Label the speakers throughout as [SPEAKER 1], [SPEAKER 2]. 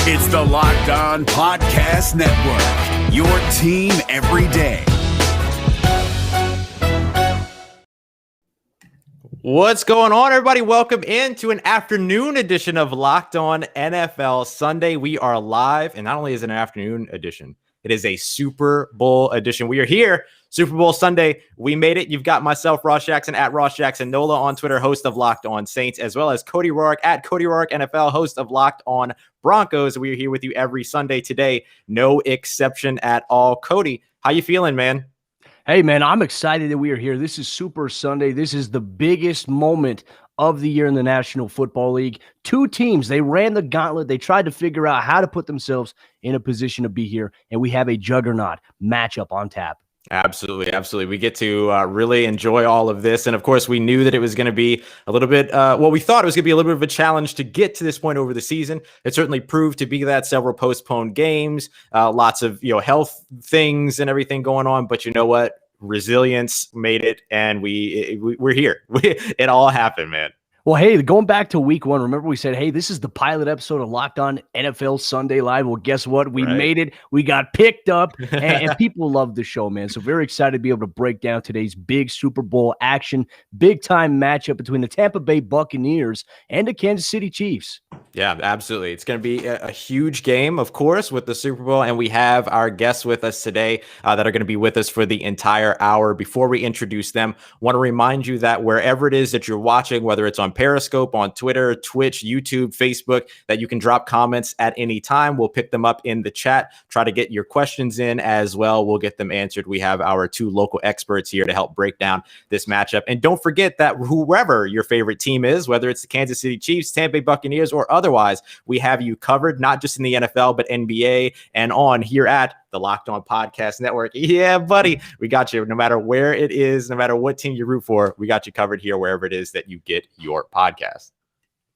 [SPEAKER 1] It's the Locked On Podcast Network, your team every day.
[SPEAKER 2] What's going on, everybody? Welcome into an afternoon edition of Locked On NFL Sunday. We are live, and not only is it an afternoon edition, it is a Super Bowl edition. We are here, Super Bowl Sunday. We made it. You've got myself, Ross Jackson, at Ross Jackson Nola on Twitter, host of Locked On Saints, as well as Cody Roark, at Cody Roark NFL, host of Locked On Broncos. We are here with you every Sunday today. No exception at all. Cody, how you feeling, man?
[SPEAKER 3] Hey, man, I'm excited that we are here. This is Super Sunday. This is the biggest moment of the year in the National Football League. Two teams, they ran the gauntlet. They tried to figure out how to put themselves in a position to be here, and we have a juggernaut matchup on tap.
[SPEAKER 2] Absolutely, absolutely. We get to really enjoy all of this. And of course, we knew that it was going to be a little bit, we thought it was going to be a little bit of a challenge to get to this point over the season. It certainly proved to be that. Several postponed games, lots of health things and everything going on. But you know what? Resilience made it, and we're here. It all happened, man.
[SPEAKER 3] Well, hey, going back to week one, remember we said, hey, this is the pilot episode of Locked On NFL Sunday Live. Well, guess what? We made it. We got picked up, and people love the show, man. So very excited to be able to break down today's big Super Bowl action, big-time matchup between the Tampa Bay Buccaneers and the Kansas City Chiefs.
[SPEAKER 2] Yeah, absolutely. It's going to be a huge game, of course, with the Super Bowl, and we have our guests with us today that are going to be with us for the entire hour. Before we introduce them, want to remind you that wherever it is that you're watching, whether it's on Periscope, on Twitter, Twitch, YouTube, Facebook, that you can drop comments at any time. We'll pick them up in the chat, try to get your questions in as well. We'll get them answered. We have our two local experts here to help break down this matchup. And don't forget that whoever your favorite team is, whether it's the Kansas City Chiefs, Tampa Bay Buccaneers, or otherwise, we have you covered, not just in the NFL, but NBA and on here at the Locked On Podcast Network. Yeah, buddy, we got you. No matter where it is, no matter what team you root for, we got you covered here wherever it is that you get your podcast.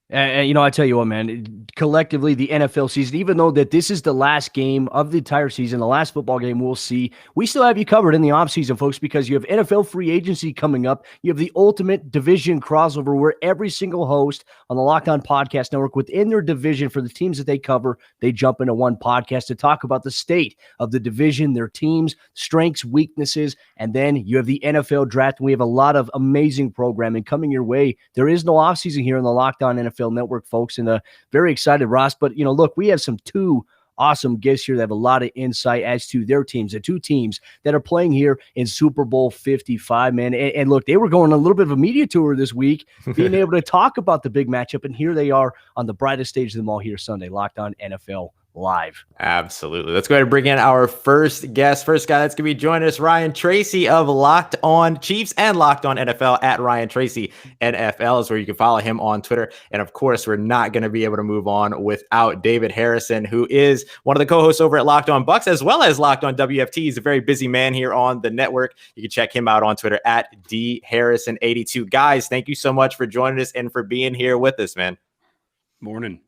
[SPEAKER 3] And I tell you what, man, collectively, the NFL season, even though that this is the last game of the entire season, the last football game we'll see, we still have you covered in the offseason, folks, because you have NFL free agency coming up. You have the ultimate division crossover where every single host on the Locked On Podcast Network within their division for the teams that they cover, they jump into one podcast to talk about the state of the division, their teams, strengths, weaknesses, and then you have the NFL draft. We have a lot of amazing programming coming your way. There is no offseason here in the Locked On NFL Network, folks, and very excited, Ross. But look, we have two awesome guests here that have a lot of insight as to their teams, the two teams that are playing here in Super Bowl 55, man. And look, they were going on a little bit of a media tour this week, being able to talk about the big matchup, and here they are on the brightest stage of them all here Sunday, Locked On NFL Live. Absolutely.
[SPEAKER 2] Let's go ahead and bring in our first guest. First guy that's going to be joining us, Ryan Tracy of Locked On Chiefs and Locked On NFL at Ryan Tracy NFL is where you can follow him on Twitter. And of course, we're not going to be able to move on without David Harrison, who is one of the co-hosts over at Locked On Bucs, as well as Locked On WFT. He's a very busy man here on the network. You can check him out on Twitter at DHarrison82. Guys, thank you so much for joining us and for being here with us, man.
[SPEAKER 4] Morning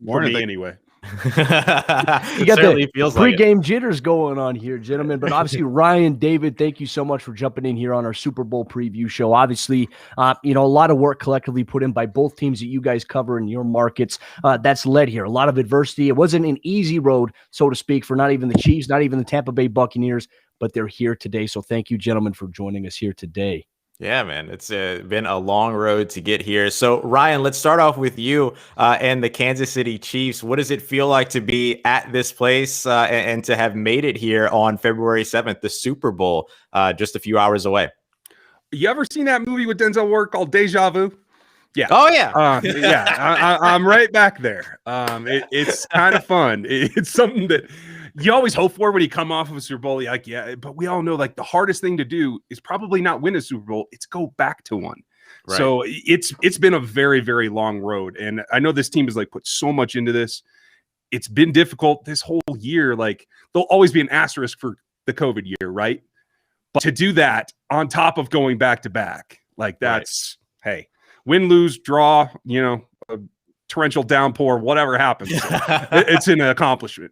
[SPEAKER 4] anyway.
[SPEAKER 3] You got the pregame jitters going on here, gentlemen. But obviously, Ryan, David, thank you so much for jumping in here on our Super Bowl preview show. Obviously, a lot of work collectively put in by both teams that you guys cover in your markets. That's led here. A lot of adversity. It wasn't an easy road, so to speak, for not even the Chiefs, not even the Tampa Bay Buccaneers, but they're here today. So thank you, gentlemen, for joining us here today.
[SPEAKER 2] Yeah, man, it's been a long road to get here. So, Ryan, let's start off with you and the Kansas City Chiefs. What does it feel like to be at this place and to have made it here on February 7th, the Super Bowl, just a few hours away?
[SPEAKER 4] You ever seen that movie with Denzel Ward called Deja Vu? Yeah.
[SPEAKER 2] Oh, yeah.
[SPEAKER 4] I'm right back there. It's kind of fun. It's something that you always hope for when you come off of a Super Bowl. You're like, yeah, but we all know like the hardest thing to do is probably not win a Super Bowl. It's go back to one. Right. So it's been a very, very long road. And I know this team has like put so much into this. It's been difficult this whole year. Like there'll always be an asterisk for the COVID year, right? But to do that on top of going back to back, like that's, hey, win, lose, draw, a torrential downpour, whatever happens. It's an accomplishment.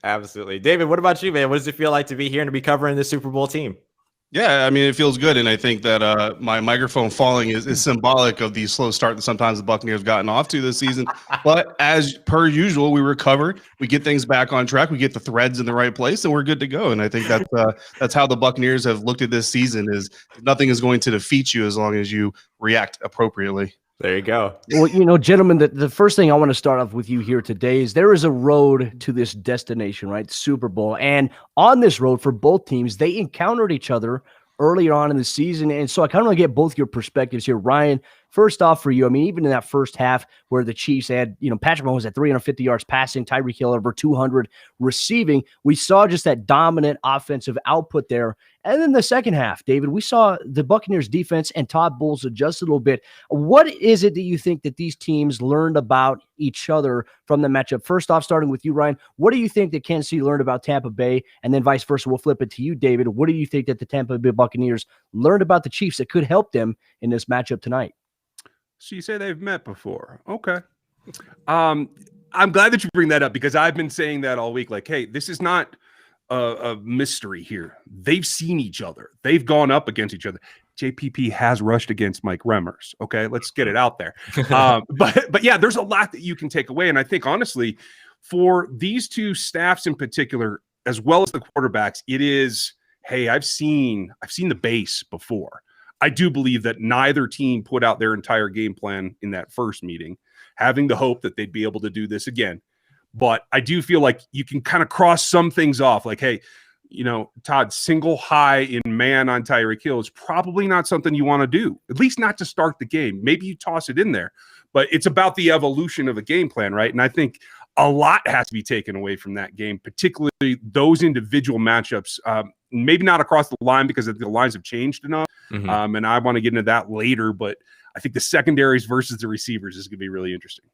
[SPEAKER 2] Absolutely. David, what about you, man? What does it feel like to be here and to be covering the Super Bowl team?
[SPEAKER 5] Yeah, I mean, it feels good. And I think that my microphone falling is symbolic of the slow start that sometimes the Buccaneers have gotten off to this season. But as per usual, we recover, we get things back on track, we get the threads in the right place, and we're good to go. And I think that's how the Buccaneers have looked at this season is nothing is going to defeat you as long as you react appropriately.
[SPEAKER 2] There you go.
[SPEAKER 3] Well, gentlemen, the first thing I want to start off with you here today is there is a road to this destination, right? Super Bowl. And on this road for both teams, they encountered each other earlier on in the season. And so I kind of want to get both your perspectives here. Ryan, first off for you, I mean, even in that first half where the Chiefs had, Patrick Mahomes at 350 yards passing, Tyreek Hill over 200 receiving, we saw just that dominant offensive output there. And then the second half, David, we saw the Buccaneers defense and Todd Bowles adjust a little bit. What is it that you think that these teams learned about each other from the matchup? First off, starting with you, Ryan, what do you think that Kansas City learned about Tampa Bay? And then vice versa, we'll flip it to you, David. What do you think that the Tampa Bay Buccaneers learned about the Chiefs that could help them in this matchup tonight?
[SPEAKER 4] So you say they've met before. Okay. I'm glad that you bring that up because I've been saying that all week. Like, hey, this is not a mystery here. They've seen each other. They've gone up against each other. JPP has rushed against Mike Remmers. Okay, let's get it out there. But yeah, there's a lot that you can take away. And I think honestly, for these two staffs in particular, as well as the quarterbacks, it is, hey, I've seen the base before. I do believe that neither team put out their entire game plan in that first meeting, having the hope that they'd be able to do this again. But I do feel like you can kind of cross some things off. Like, hey, Todd, single high in man on Tyreek Hill is probably not something you want to do, at least not to start the game. Maybe you toss it in there, but it's about the evolution of a game plan, right? And I think a lot has to be taken away from that game, particularly those individual matchups. Maybe not across the line because the lines have changed enough. Mm-hmm. And I want to get into that later, but I think the secondaries versus the receivers is going to be really interesting.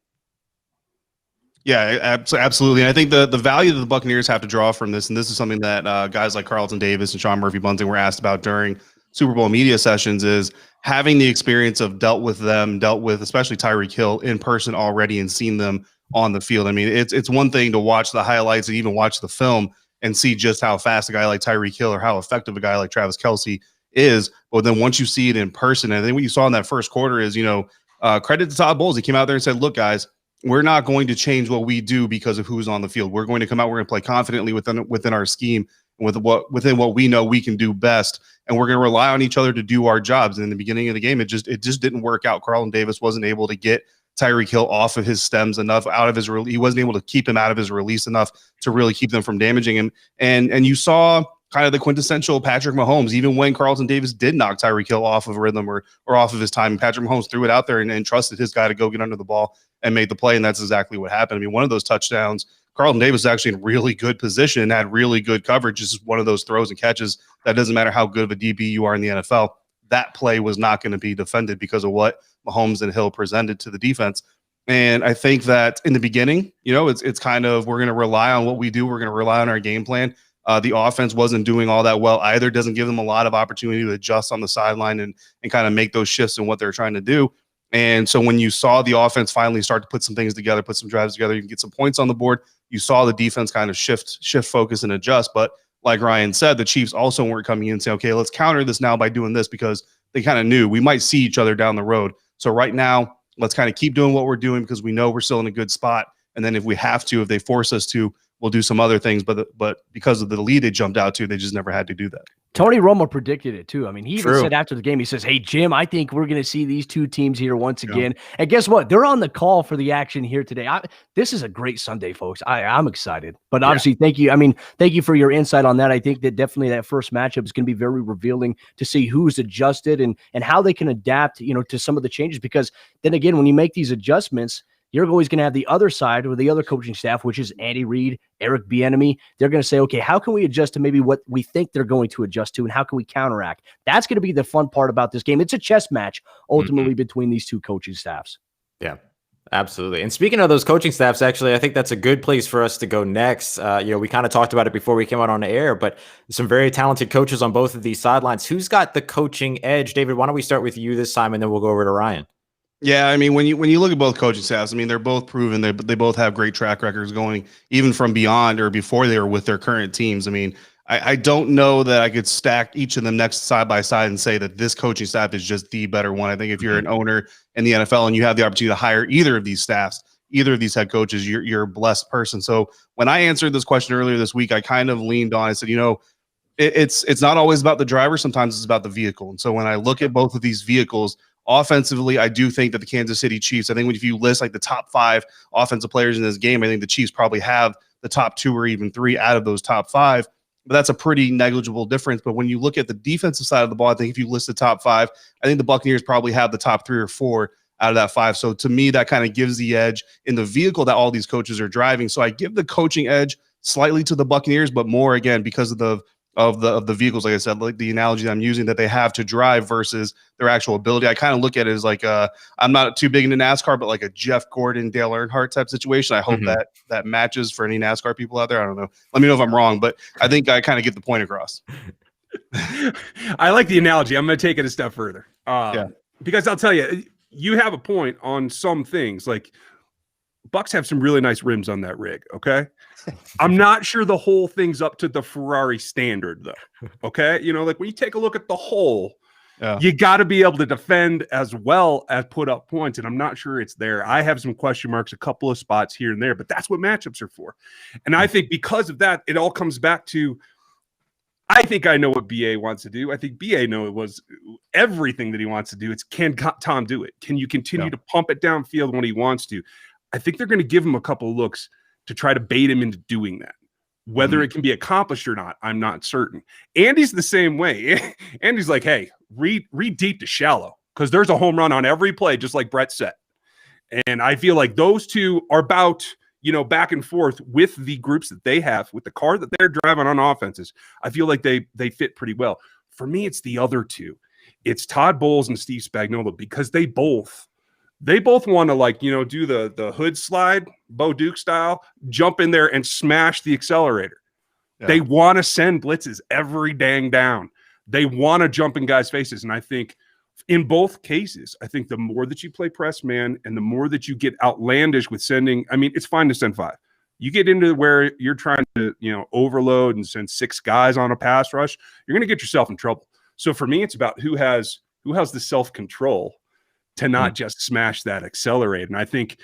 [SPEAKER 5] Yeah, absolutely. And I think the value that the Buccaneers have to draw from this, and this is something that guys like Carlton Davis and Sean Murphy-Bunting were asked about during Super Bowl media sessions, is having the experience of dealt with especially Tyreek Hill in person already and seen them on the field. I mean, it's one thing to watch the highlights and even watch the film and see just how fast a guy like Tyreek Hill or how effective a guy like Travis Kelce is. But then once you see it in person, and I think what you saw in that first quarter is, credit to Todd Bowles. He came out there and said, look, guys, we're not going to change what we do because of who's on the field. We're going to come out. We're going to play confidently within our scheme and within what we know we can do best. And we're going to rely on each other to do our jobs. And in the beginning of the game, it just didn't work out. Carlton Davis wasn't able to get Tyreek Hill off of his stems enough, he wasn't able to keep him out of his release enough to really keep them from damaging him. And you saw kind of the quintessential Patrick Mahomes, even when Carlton Davis did knock Tyreek Hill off of rhythm or off of his time, Patrick Mahomes threw it out there and trusted his guy to go get under the ball and made the play. And that's exactly what happened. I mean, one of those touchdowns, Carlton Davis was actually in really good position and had really good coverage. Just one of those throws and catches that doesn't matter how good of a DB you are in the NFL. That play was not going to be defended because of what Mahomes and Hill presented to the defense. And I think that in the beginning, it's kind of, we're going to rely on what we do. We're going to rely on our game plan. The offense wasn't doing all that well either. Doesn't give them a lot of opportunity to adjust on the sideline and kind of make those shifts in what they're trying to do. And so when you saw the offense finally start to put some things together, put some drives together, you can get some points on the board. You saw the defense kind of shift focus and adjust. But like Ryan said, the Chiefs also weren't coming in and saying, okay, let's counter this now by doing this, because they kind of knew we might see each other down the road. So right now, let's kind of keep doing what we're doing because we know we're still in a good spot. And then if we have to, if they force us to, we'll do some other things. But because of the lead they jumped out to, they just never had to do that.
[SPEAKER 3] Tony Romo predicted it too. I mean, he even said after the game, he says, hey, Jim, I think we're going to see these two teams here once again. And guess what? They're on the call for the action here today. This is a great Sunday, folks. I'm excited. But obviously, thank you. I mean, thank you for your insight on that. I think that definitely that first matchup is going to be very revealing to see who's adjusted and how they can adapt, to some of the changes. Because then again, when you make these adjustments, you're always going to have the other side or the other coaching staff, which is Andy Reid, Eric Bieniemy. They're going to say, okay, how can we adjust to maybe what we think they're going to adjust to, and how can we counteract? That's going to be the fun part about this game. It's a chess match ultimately between these two coaching staffs.
[SPEAKER 2] Yeah. Absolutely. And speaking of those coaching staffs, actually, I think that's a good place for us to go next. We kind of talked about it before we came out on the air, but some very talented coaches on both of these sidelines. Who's got the coaching edge? David, why don't we start with you this time, and then we'll go over to Ryan.
[SPEAKER 5] Yeah, I mean, when you look at both coaching staffs, I mean, they're both proven. They both have great track records going even from beyond or before they were with their current teams. I mean, I don't know that I could stack each of them next side by side and say that this coaching staff is just the better one. I think if you're an owner in the NFL and you have the opportunity to hire either of these staffs, either of these head coaches, you're a blessed person. So when I answered this question earlier this week, I kind of leaned on, I said, it's not always about the driver. Sometimes it's about the vehicle. And so when I look at both of these vehicles, offensively, I do think that the Kansas City Chiefs, I think if you list like the top 5 offensive players in this game, I think the Chiefs probably have the top 2 or even 3 out of those top 5. But that's a pretty negligible difference. But when you look at the defensive side of the ball, I think if you list the top 5, I think the Buccaneers probably have the top 3 or 4 out of that 5. So to me, that kind of gives the edge in the vehicle that all these coaches are driving. So I give the coaching edge slightly to the Buccaneers, but more again because of the vehicles, like I said, like the analogy that I'm using that they have to drive versus their actual ability. I kind of look at it as like I'm not too big into NASCAR, but like a Jeff Gordon, Dale Earnhardt type situation. I hope that matches for any NASCAR people out there. I don't know. Let me know if I'm wrong, but I think I kind of get the point across.
[SPEAKER 4] I like the analogy. I'm going to take it a step further. Because I'll tell you, you have a point on some things. Like Bucs have some really nice rims on that rig, okay? I'm not sure the whole thing's up to the Ferrari standard, though, okay? Like when you take a look at the whole, you got to be able to defend as well as put up points, and I'm not sure it's there. I have some question marks, a couple of spots here and there, but that's what matchups are for. And I think because of that, it all comes back to I think I know what BA wants to do. I think BA know it was everything that he wants to do. It's can Tom do it? Can you continue to pump it downfield when he wants to? I think they're going to give him a couple of looks to try to bait him into doing that. Whether it can be accomplished or not, I'm not certain. Andy's the same way. Andy's like, hey, read deep to shallow because there's a home run on every play, just like Brett said. And I feel like those two are about, back and forth with the groups that they have, with the car that they're driving on offenses. I feel like they fit pretty well. For me, it's the other two. It's Todd Bowles and Steve Spagnuolo because they both want to do the hood slide, Bo Duke style, jump in there and smash the accelerator. Yeah. They want to send blitzes every dang down. They want to jump in guys' faces. And I think in both cases, I think the more that you play press man and the more that you get outlandish with sending, it's fine to send 5. You get into where you're trying to, overload and send 6 guys on a pass rush, you're going to get yourself in trouble. So for me, it's about who has the self-control to not just smash that accelerator. And I think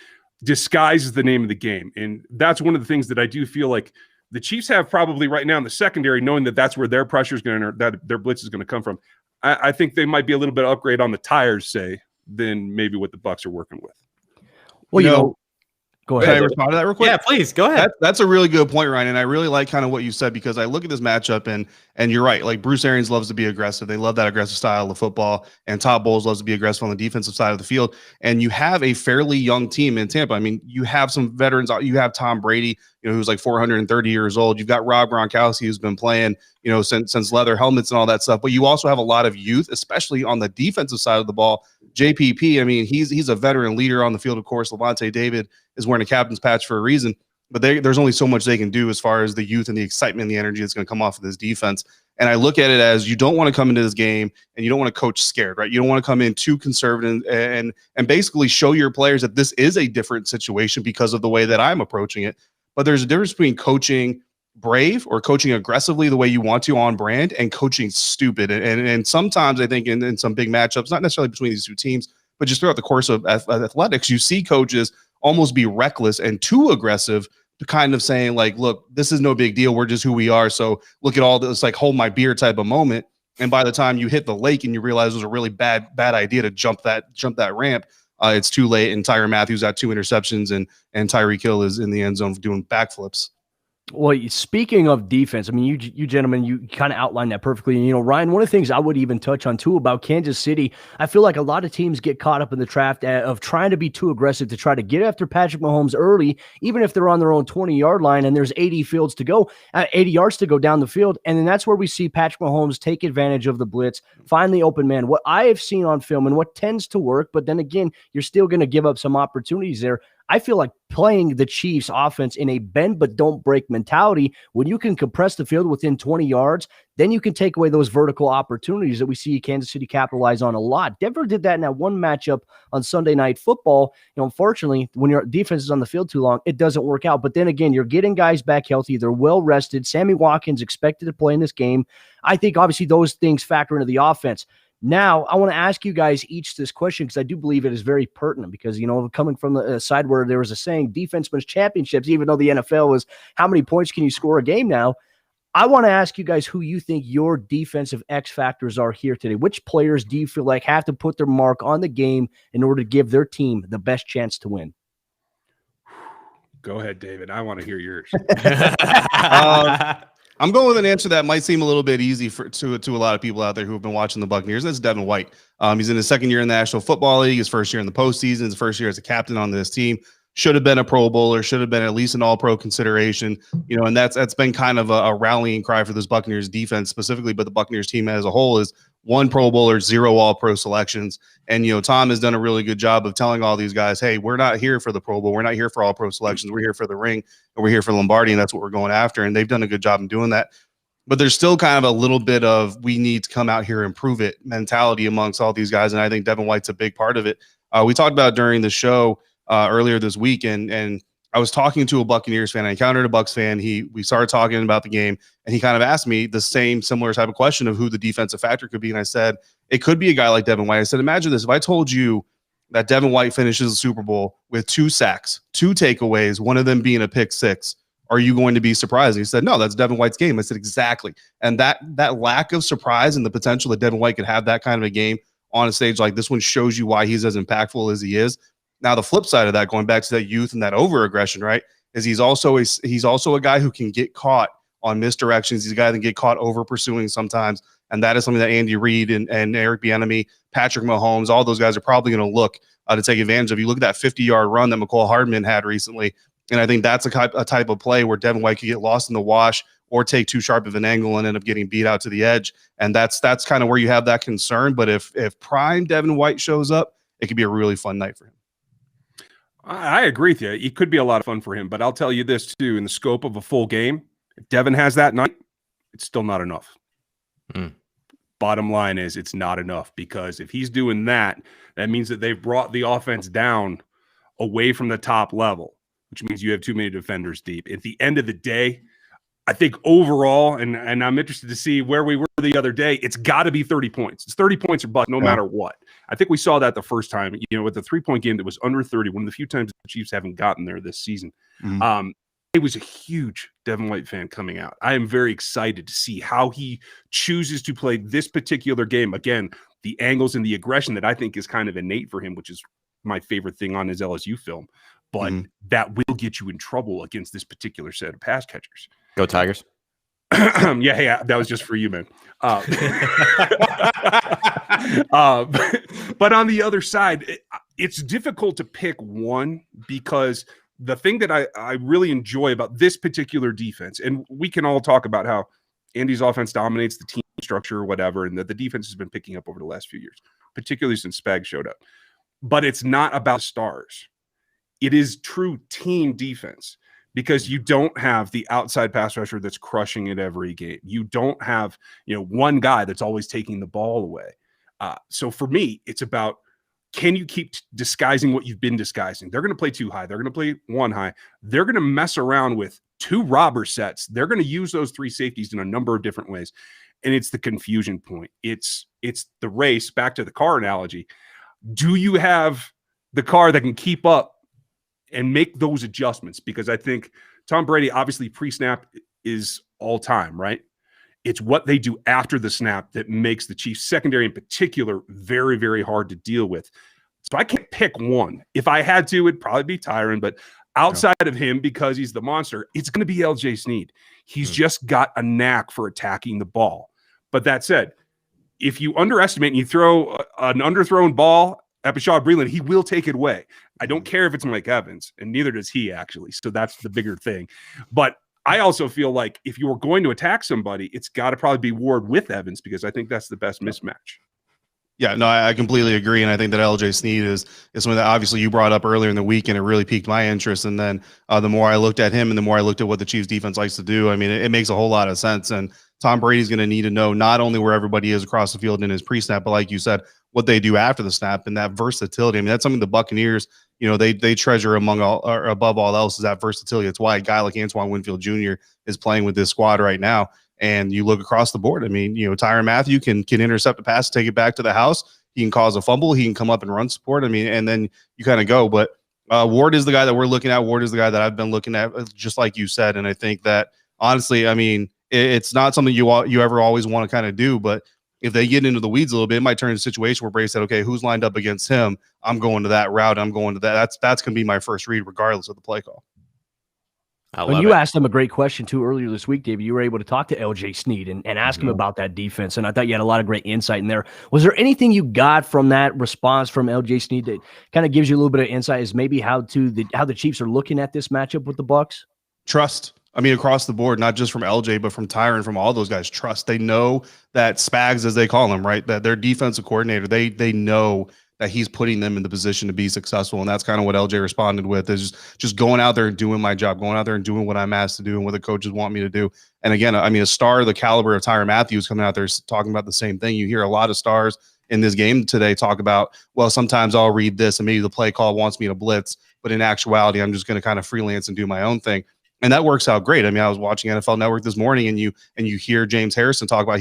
[SPEAKER 4] disguise is the name of the game. And that's one of the things that I do feel like the Chiefs have probably right now in the secondary, knowing that that's where their pressure is going to, that their blitz is going to come from. I think they might be a little bit upgrade on the tires, say, than maybe what the Bucs are working with.
[SPEAKER 3] Well, go ahead.
[SPEAKER 5] Can I respond to that real quick?
[SPEAKER 2] Yeah, please go ahead.
[SPEAKER 5] That's a really good point, Ryan. And I really like kind of what you said because I look at this matchup and you're right. Like Bruce Arians loves to be aggressive. They love that aggressive style of football. And Todd Bowles loves to be aggressive on the defensive side of the field. And you have a fairly young team in Tampa. You have some veterans. You have Tom Brady, who's like 430 years old. You've got Rob Gronkowski, who's been playing, since leather helmets and all that stuff. But you also have a lot of youth, especially on the defensive side of the ball. JPP, he's a veteran leader on the field, of course. Levante David is wearing a captain's patch for a reason. But there's only so much they can do as far as the youth and the excitement and the energy that's going to come off of this defense. And I look at it as you don't want to come into this game and you don't want to coach scared, right? You don't want to come in too conservative and basically show your players that this is a different situation because of the way that I'm approaching it. But there's a difference between coaching brave or coaching aggressively the way you want to on brand and coaching stupid. And sometimes I think in some big matchups, not necessarily between these two teams, but just throughout the course of athletics, you see coaches almost be reckless and too aggressive to kind of saying like, look, this is no big deal. We're just who we are. So look at all this, like hold my beer type of moment. And by the time you hit the lake and you realize it was a really bad idea to jump that ramp, it's too late. And Tyrann Mathieu got 2 interceptions and Tyreek Hill is in the end zone doing backflips.
[SPEAKER 3] Well, speaking of defense, you gentlemen, you kind of outlined that perfectly. And, Ryan, one of the things I would even touch on, too, about Kansas City, I feel like a lot of teams get caught up in the trap of trying to be too aggressive to try to get after Patrick Mahomes early, even if they're on their own 20-yard line and there's 80 yards to go down the field. And then that's where we see Patrick Mahomes take advantage of the blitz, find the open man. What I have seen on film and what tends to work, but then again, you're still going to give up some opportunities there. I feel like playing the Chiefs offense in a bend but don't break mentality. When you can compress the field within 20 yards, then you can take away those vertical opportunities that we see Kansas City capitalize on a lot. Denver did that in that one matchup on Sunday Night Football. Unfortunately, when your defense is on the field too long, it doesn't work out. But then again, you're getting guys back healthy. They're well rested. Sammy Watkins expected to play in this game. I think obviously those things factor into the offense. Now, I want to ask you guys each this question because I do believe it is very pertinent because, coming from the side where there was a saying, defense wins championships, even though the NFL is how many points can you score a game now? I want to ask you guys who you think your defensive X factors are here today. Which players do you feel like have to put their mark on the game in order to give their team the best chance to win?
[SPEAKER 4] Go ahead, David. I want to hear yours.
[SPEAKER 5] I'm going with an answer that might seem a little bit easy to a lot of people out there who have been watching the Buccaneers. That's Devin White. He's in his second year in the National Football League, his first year in the postseason, his first year as a captain on this team. Should have been a Pro Bowler, should have been at least an All-Pro consideration, and that's been kind of a rallying cry for this Buccaneers defense specifically, but the Buccaneers team as a whole is 1 Pro Bowler, 0 All-Pro selections. And, Tom has done a really good job of telling all these guys, hey, we're not here for the Pro Bowl. We're not here for All-Pro selections. We're here for the ring, and we're here for Lombardi, and that's what we're going after. And they've done a good job in doing that. But there's still kind of a little bit of we need to come out here and prove it mentality amongst all these guys. And I think Devin White's a big part of it. We talked about during the show earlier this week, and I was talking to a Buccaneers fan. I encountered a Bucs fan. We started talking about the game, and he kind of asked me the similar type of question of who the defensive factor could be. And I said, it could be a guy like Devin White. I said, imagine this. If I told you that Devin White finishes the Super Bowl with 2 sacks, 2 takeaways, one of them being a pick six, are you going to be surprised? And he said, no, that's Devin White's game. I said, exactly. And that lack of surprise and the potential that Devin White could have that kind of a game on a stage like this one shows you why he's as impactful as he is. Now, the flip side of that, going back to that youth and that over-aggression, right, is he's also a guy who can get caught on misdirections. He's a guy that can get caught over-pursuing sometimes, and that is something that Andy Reid and Eric Bieniemy, Patrick Mahomes, all those guys are probably going to look to take advantage of. You look at that 50-yard run that McCall Hardman had recently, and I think that's a type of play where Devin White could get lost in the wash or take too sharp of an angle and end up getting beat out to the edge, and that's kind of where you have that concern. But if prime Devin White shows up, it could be a really fun night for him.
[SPEAKER 4] I agree with you. It could be a lot of fun for him, but I'll tell you this too, in the scope of a full game, if Devin has that night, it's still not enough. Bottom line is it's not enough, because if he's doing that, that means that they've brought the offense down away from the top level, which means you have too many defenders deep. At the end of the day, I think overall, and I'm interested to see where we were the other day, it's got to be 30 points. It's 30 points or bust, no matter what. I think we saw that the first time, with the 3-point game that was under 30, one of the few times the Chiefs haven't gotten there this season. It was a huge Devin White fan coming out. I am very excited to see how he chooses to play this particular game. Again, the angles and the aggression that I think is kind of innate for him, which is my favorite thing on his LSU film. But that will get you in trouble against this particular set of pass catchers.
[SPEAKER 2] Go Tigers.
[SPEAKER 4] Yeah, that was just for you, man. But on the other side, it's difficult to pick one, because the thing that I really enjoy about this particular defense, and we can all talk about how Andy's offense dominates the team structure or whatever, and that the defense has been picking up over the last few years, particularly since Spag showed up. But it's not about stars. It is true team defense, because you don't have the outside pass rusher that's crushing it every game. You don't have, one guy that's always taking the ball away. So for me, it's about, can you keep disguising what you've been disguising? They're going to play 2 high. They're going to play 1 high. They're going to mess around with 2 robber sets. They're going to use those 3 safeties in a number of different ways. And it's the confusion point. It's the race, back to the car analogy. Do you have the car that can keep up and make those adjustments? Because I think Tom Brady, obviously pre-snap is all time, right? It's what they do after the snap that makes the Chiefs secondary in particular very, very hard to deal with. So I can't pick one. If I had to, it'd probably be Tyron, but outside of him, because he's the monster, it's going to be LJ Snead. He's just got a knack for attacking the ball. But that said, if you underestimate and you throw an underthrown ball at Bashad Breeland, he will take it away. I don't care if it's Mike Evans, and neither does he, actually. So that's the bigger thing. But I also feel like if you were going to attack somebody, it's got to probably be Ward with Evans, because I think that's the best mismatch.
[SPEAKER 5] Yeah, no, I completely agree, and I think that LJ Snead is something that obviously you brought up earlier in the week, and it really piqued my interest. And then the more I looked at him, and the more I looked at what the Chiefs defense likes to do, I mean, it makes a whole lot of sense. And Tom Brady's going to need to know not only where everybody is across the field in his pre-snap, but like you said, what they do after the snap and that versatility. I mean, that's something the Buccaneers, they treasure among all or above all else is that versatility. It's why a guy like Antoine Winfield Jr. is playing with this squad right now. And you look across the board. I mean, Tyrann Mathieu can intercept a pass, take it back to the house. He can cause a fumble. He can come up and run support. I mean, and then you kind of go. But Ward is the guy that we're looking at. Ward is the guy that I've been looking at, just like you said. And I think that honestly, I mean, it's not something you ever always want to kind of do. But if they get into the weeds a little bit, it might turn into a situation where Brady said, "Okay, who's lined up against him? I'm going to that route. I'm going to that." That's going to be my first read, regardless of the play call.
[SPEAKER 3] When you asked him a great question too earlier this week, David, you were able to talk to LJ Snead and ask him about that defense. And I thought you had a lot of great insight in there. Was there anything you got from that response from LJ Snead that kind of gives you a little bit of insight as maybe how the Chiefs are looking at this matchup with the Bucs?
[SPEAKER 5] Trust. I mean, across the board, not just from LJ, but from Tyrann, from all those guys. Trust. They know that Spags, as they call him, right, that their defensive coordinator, they know that he's putting them in the position to be successful. And that's kind of what LJ responded with, is just going out there and doing my job, going out there and doing what I'm asked to do and what the coaches want me to do. And again, I mean, a star of the caliber of Tyrann Mathieu is coming out there talking about the same thing. You hear a lot of stars in this game today talk about, well, sometimes I'll read this and maybe the play call wants me to blitz, but in actuality, I'm just going to kind of freelance and do my own thing. And that works out great. I mean, I was watching NFL Network this morning, and you hear James Harrison talk about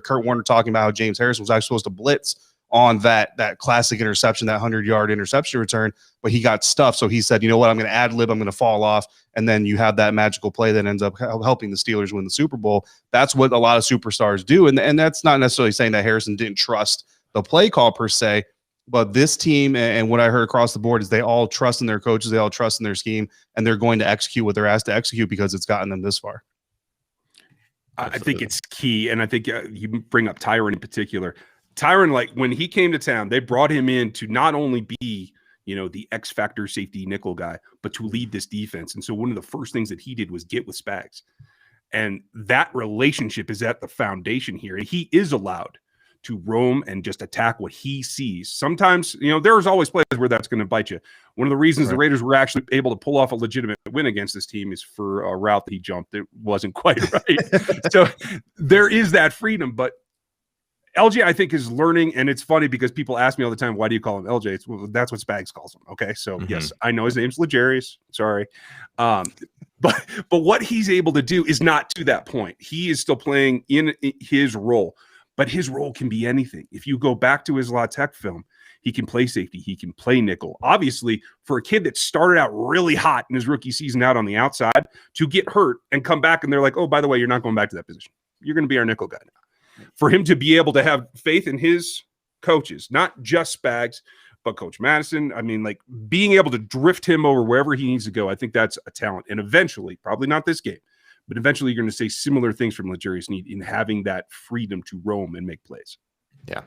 [SPEAKER 5] Kurt Warner talking about how James Harrison was actually supposed to blitz on that classic interception, that 100-yard interception return, but he got stuffed. So he said, you know what, I'm going to ad lib, I'm going to fall off. And then you have that magical play that ends up helping the Steelers win the Super Bowl. That's what a lot of superstars do. And that's not necessarily saying that Harrison didn't trust the play call per se, but this team and what I heard across the board is they all trust in their coaches, they all trust in their scheme, and they're going to execute what they're asked to execute because it's gotten them this far.
[SPEAKER 4] I think it's key. And I think you bring up Tyrann in particular. Tyrann, like when he came to town, they brought him in to not only be, the X factor safety nickel guy, but to lead this defense. And so one of the first things that he did was get with Spags. And that relationship is at the foundation here. And he is allowed to roam and just attack what he sees. Sometimes, there's always plays where that's going to bite you. One of the reasons the Raiders were actually able to pull off a legitimate win against this team is for a route that he jumped. It wasn't quite right. So there is that freedom, but LJ, I think, is learning, and it's funny because people ask me all the time, why do you call him LJ? That's what Spags calls him. Okay, so yes, I know his name's Legarius. Sorry. But what he's able to do is not to that point. He is still playing in his role, but his role can be anything. If you go back to his La Tech film, he can play safety. He can play nickel. Obviously, for a kid that started out really hot in his rookie season out on the outside, to get hurt and come back and they're like, oh, by the way, you're not going back to that position. You're going to be our nickel guy now. For him to be able to have faith in his coaches, not just Spags, but Coach Madison, I mean, like being able to drift him over wherever he needs to go, I think that's a talent. And eventually, probably not this game, but eventually you're going to say similar things from Legarius Snead in having that freedom to roam and make plays.
[SPEAKER 2] Yeah.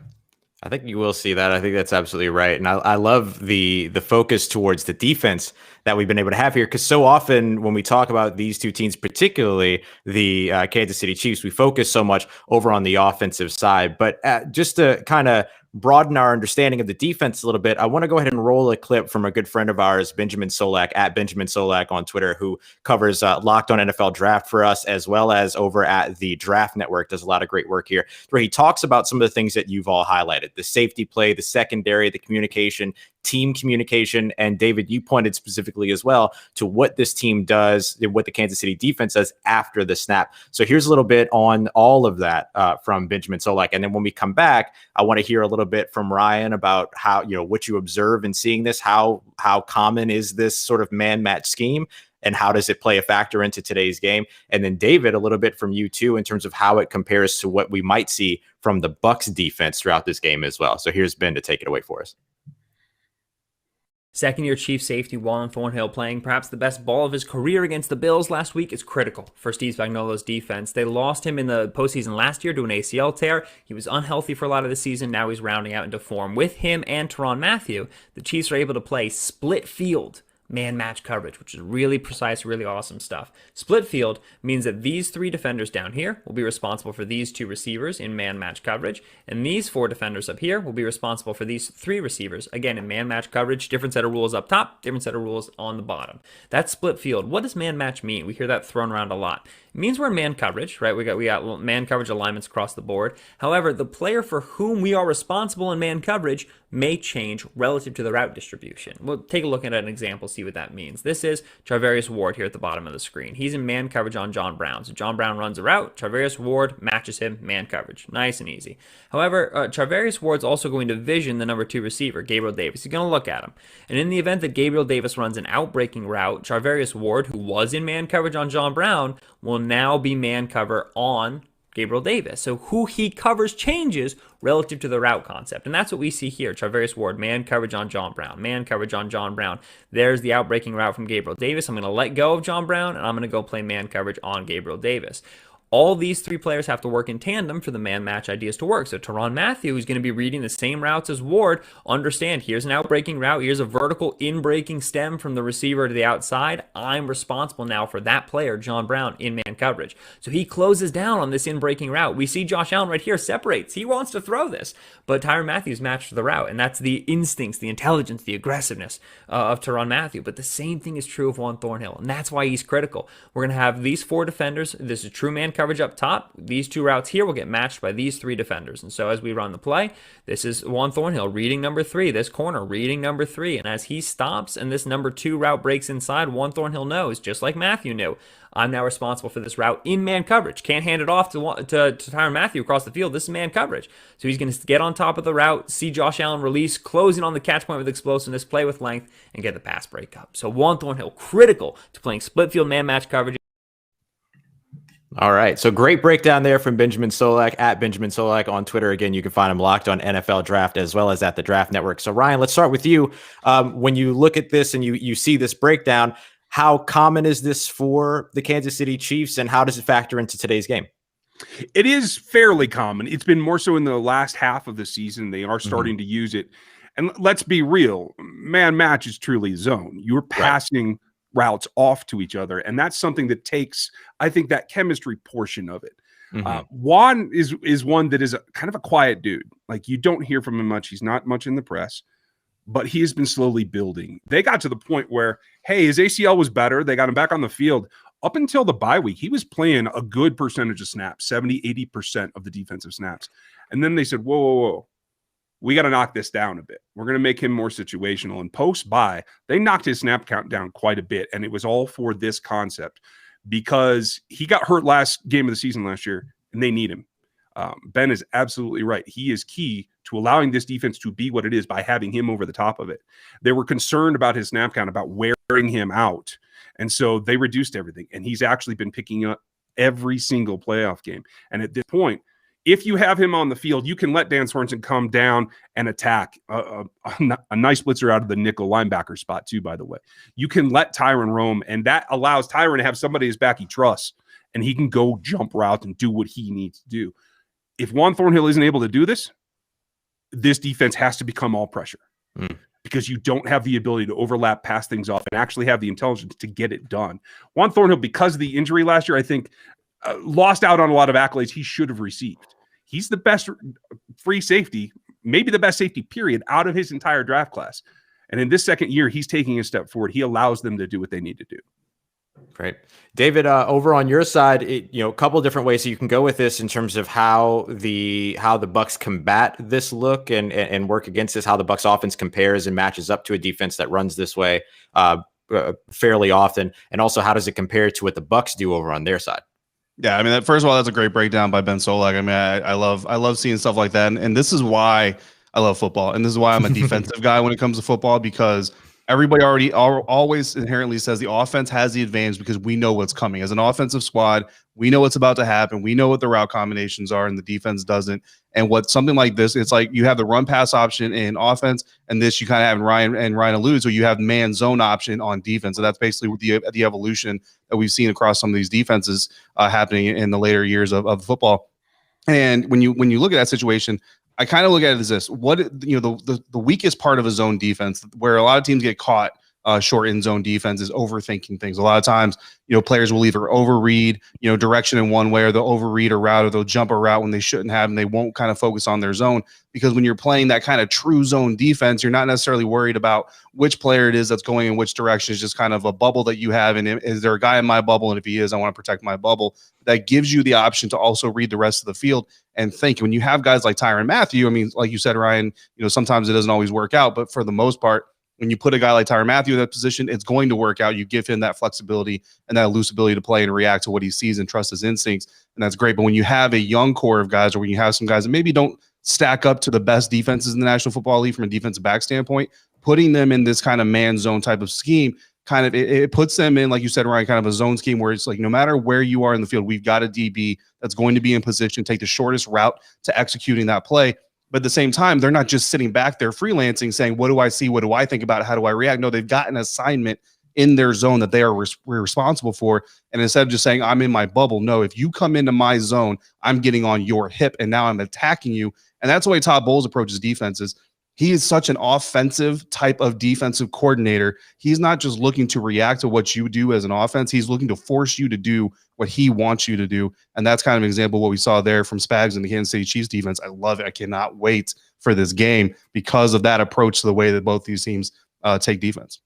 [SPEAKER 2] I think you will see that. I think that's absolutely right. And I love the focus towards the defense that we've been able to have here, because so often when we talk about these two teams, particularly the Kansas City Chiefs, we focus so much over on the offensive side. But just to kind of broaden our understanding of the defense a little bit, I want to go ahead and roll a clip from a good friend of ours, Benjamin Solak, at Benjamin Solak on Twitter, who covers Locked On NFL Draft for us, as well as over at the Draft Network, does a lot of great work here, where he talks about some of the things that you've all highlighted: the safety play, the secondary, the communication, team communication. And David, you pointed specifically as well to what this team does, what the Kansas City defense does after the snap. So here's a little bit on all of that from Benjamin Solak. And then when we come back, I want to hear a little bit from Ryan about how, what you observe in seeing this, how common is this sort of man-match scheme, and how does it play a factor into today's game? And then David, a little bit from you too, in terms of how it compares to what we might see from the Bucs defense throughout this game as well. So here's Ben to take it away for us.
[SPEAKER 6] Second-year Chiefs safety Wallen Thornhill playing perhaps the best ball of his career against the Bills last week is critical for Steve Spagnuolo's defense. They lost him in the postseason last year to an ACL tear. He was unhealthy for a lot of the season. Now he's rounding out into form. With him and Tyrann Mathieu, the Chiefs are able to play split field man match coverage, which is really precise, really awesome stuff. Split field means that these 3 defenders down here will be responsible for these 2 receivers in man match coverage, and these 4 defenders up here will be responsible for these 3 receivers, again in man match coverage. Different set of rules up top, different set of rules on the bottom. That's split field. What does man match mean? We hear that thrown around a lot. It means we're in man coverage, right? We got man coverage alignments across the board. However, the player for whom we are responsible in man coverage may change relative to the route distribution. We'll take a look at an example, see what that means. This is Charvarius Ward here at the bottom of the screen. He's in man coverage on John Brown. So John Brown runs a route, Charvarius Ward matches him, man coverage. Nice and easy. However, Charvarius Ward's also going to vision the number 2 receiver, Gabriel Davis. He's going to look at him. And in the event that Gabriel Davis runs an outbreaking route, Charvarius Ward, who was in man coverage on John Brown, will now be man cover on Gabriel Davis. So who he covers changes relative to the route concept. And that's what we see here. Charvarius Ward, man coverage on John Brown, man coverage on John Brown. There's the outbreaking route from Gabriel Davis. I'm going to let go of John Brown, and I'm going to go play man coverage on Gabriel Davis. All these 3 players have to work in tandem for the man match ideas to work. So Tyrann Mathieu, who's going to be reading the same routes as Ward, understand here's an outbreaking route, here's a vertical in-breaking stem from the receiver to the outside. I'm responsible now for that player, John Brown, in man coverage. So he closes down on this in-breaking route. We see Josh Allen right here separates. He wants to throw this, but Tyrann Mathieu's matched the route, and that's the instincts, the intelligence, the aggressiveness of Tyrann Mathieu. But the same thing is true of Juan Thornhill, and that's why he's critical. We're going to have these 4 defenders. This is true man coverage up top. These 2 routes here will get matched by these 3 defenders. And so as we run the play, this is Juan Thornhill reading number 3, this corner reading number 3. And as he stops and this number 2 route breaks inside, Juan Thornhill knows, just like Mathieu knew, I'm now responsible for this route in man coverage. Can't hand it off to Tyrann Mathieu across the field. This is man coverage. So he's going to get on top of the route, see Josh Allen release, closing on the catch point with explosiveness, play with length, and get the pass break up. So Juan Thornhill, critical to playing split field man match coverage.
[SPEAKER 2] All right. So great breakdown there from Benjamin Solak at Benjamin Solak on Twitter. Again, you can find him Locked On NFL Draft as well as at the Draft Network. So Ryan, let's start with you. When you look at this and you see this breakdown, how common is this for the Kansas City Chiefs, and how does it factor into today's game?
[SPEAKER 4] It is fairly common. It's been more so in the last half of the season. They are starting to use it. And let's be real, man match is truly zone. You're passing routes off to each other, and that's something that takes, I think, that chemistry portion of it. Juan is one that is kind of a quiet dude. Like, you don't hear from him much. He's not much in the press, but he has been slowly building. They got to the point where, hey, his ACL was better. They got him back on the field. Up until the bye week, he was playing a good percentage of snaps, 70-80% of the defensive snaps. And then they said, whoa. We got to knock this down a bit. We're going to make him more situational. And post-bye, they knocked his snap count down quite a bit, and it was all for this concept because he got hurt last game of the season last year, and they need him. Ben is absolutely right. He is key to allowing this defense to be what it is by having him over the top of it. They were concerned about his snap count, about wearing him out, and so they reduced everything, and he's actually been picking up every single playoff game. And at this point, if you have him on the field, you can let Dan Sorensen come down and attack a nice blitzer out of the nickel linebacker spot too, by the way. You can let Tyron roam, and that allows Tyron to have somebody his back he trusts, and he can go jump route and do what he needs to do. If Juan Thornhill isn't able to do this, this defense has to become all pressure because you don't have the ability to overlap, pass things off, and actually have the intelligence to get it done. Juan Thornhill, because of the injury last year, I think lost out on a lot of accolades he should have received. He's the best free safety, maybe the best safety period out of his entire draft class. And in this second year, he's taking a step forward. He allows them to do what they need to do.
[SPEAKER 2] Great. David, over on your side, a couple of different ways you can go with this in terms of how the Bucs combat this look and work against this, how the Bucs offense compares and matches up to a defense that runs this way fairly often. And also, how does it compare to what the Bucs do over on their side?
[SPEAKER 5] Yeah, I mean, first of all, that's a great breakdown by Ben Solak. I mean, I love seeing stuff like that, and this is why I love football, and this is why I'm a defensive guy when it comes to football, because everybody always inherently says the offense has the advantage because we know what's coming. As an offensive squad, we know what's about to happen. We know what the route combinations are, and the defense doesn't. And what something like this, it's like you have the run pass option in offense, and this you kind of have in Ryan alludes, where you have man zone option on defense. And that's basically what the evolution that we've seen across some of these defenses happening in the later years of football. And when you look at that situation, I kind of look at it as this: the weakest part of a zone defense, where a lot of teams get caught short end zone defense is overthinking things. A lot of times, players will either overread, direction in one way, or they'll overread a route, or they'll jump a route when they shouldn't have, and they won't kind of focus on their zone. Because when you're playing that kind of true zone defense, you're not necessarily worried about which player it is that's going in which direction. It's just kind of a bubble that you have. And is there a guy in my bubble? And if he is, I want to protect my bubble. That gives you the option to also read the rest of the field and think. When you have guys like Tyrann Mathieu, I mean, like you said, Ryan, sometimes it doesn't always work out, but for the most part, when you put a guy like Tyrann Mathieu in that position, it's going to work out. You give him that flexibility and that loose ability to play and react to what he sees and trust his instincts, and that's great. But when you have a young core of guys, or when you have some guys that maybe don't stack up to the best defenses in the National Football League from a defensive back standpoint, putting them in this kind of man zone type of scheme, kind of it puts them in, like you said, Ryan, kind of a zone scheme where it's like no matter where you are in the field, we've got a DB that's going to be in position, take the shortest route to executing that play. But at the same time, they're not just sitting back there freelancing saying, what do I see? What do I think about it? How do I react? No, they've got an assignment in their zone that they are responsible for. And instead of just saying, I'm in my bubble, no, if you come into my zone, I'm getting on your hip and now I'm attacking you. And that's the way Todd Bowles approaches defenses. He is such an offensive type of defensive coordinator. He's not just looking to react to what you do as an offense. He's looking to force you to do what he wants you to do. And that's kind of an example of what we saw there from Spags and the Kansas City Chiefs defense. I love it. I cannot wait for this game because of that approach to the way that both these teams take defense.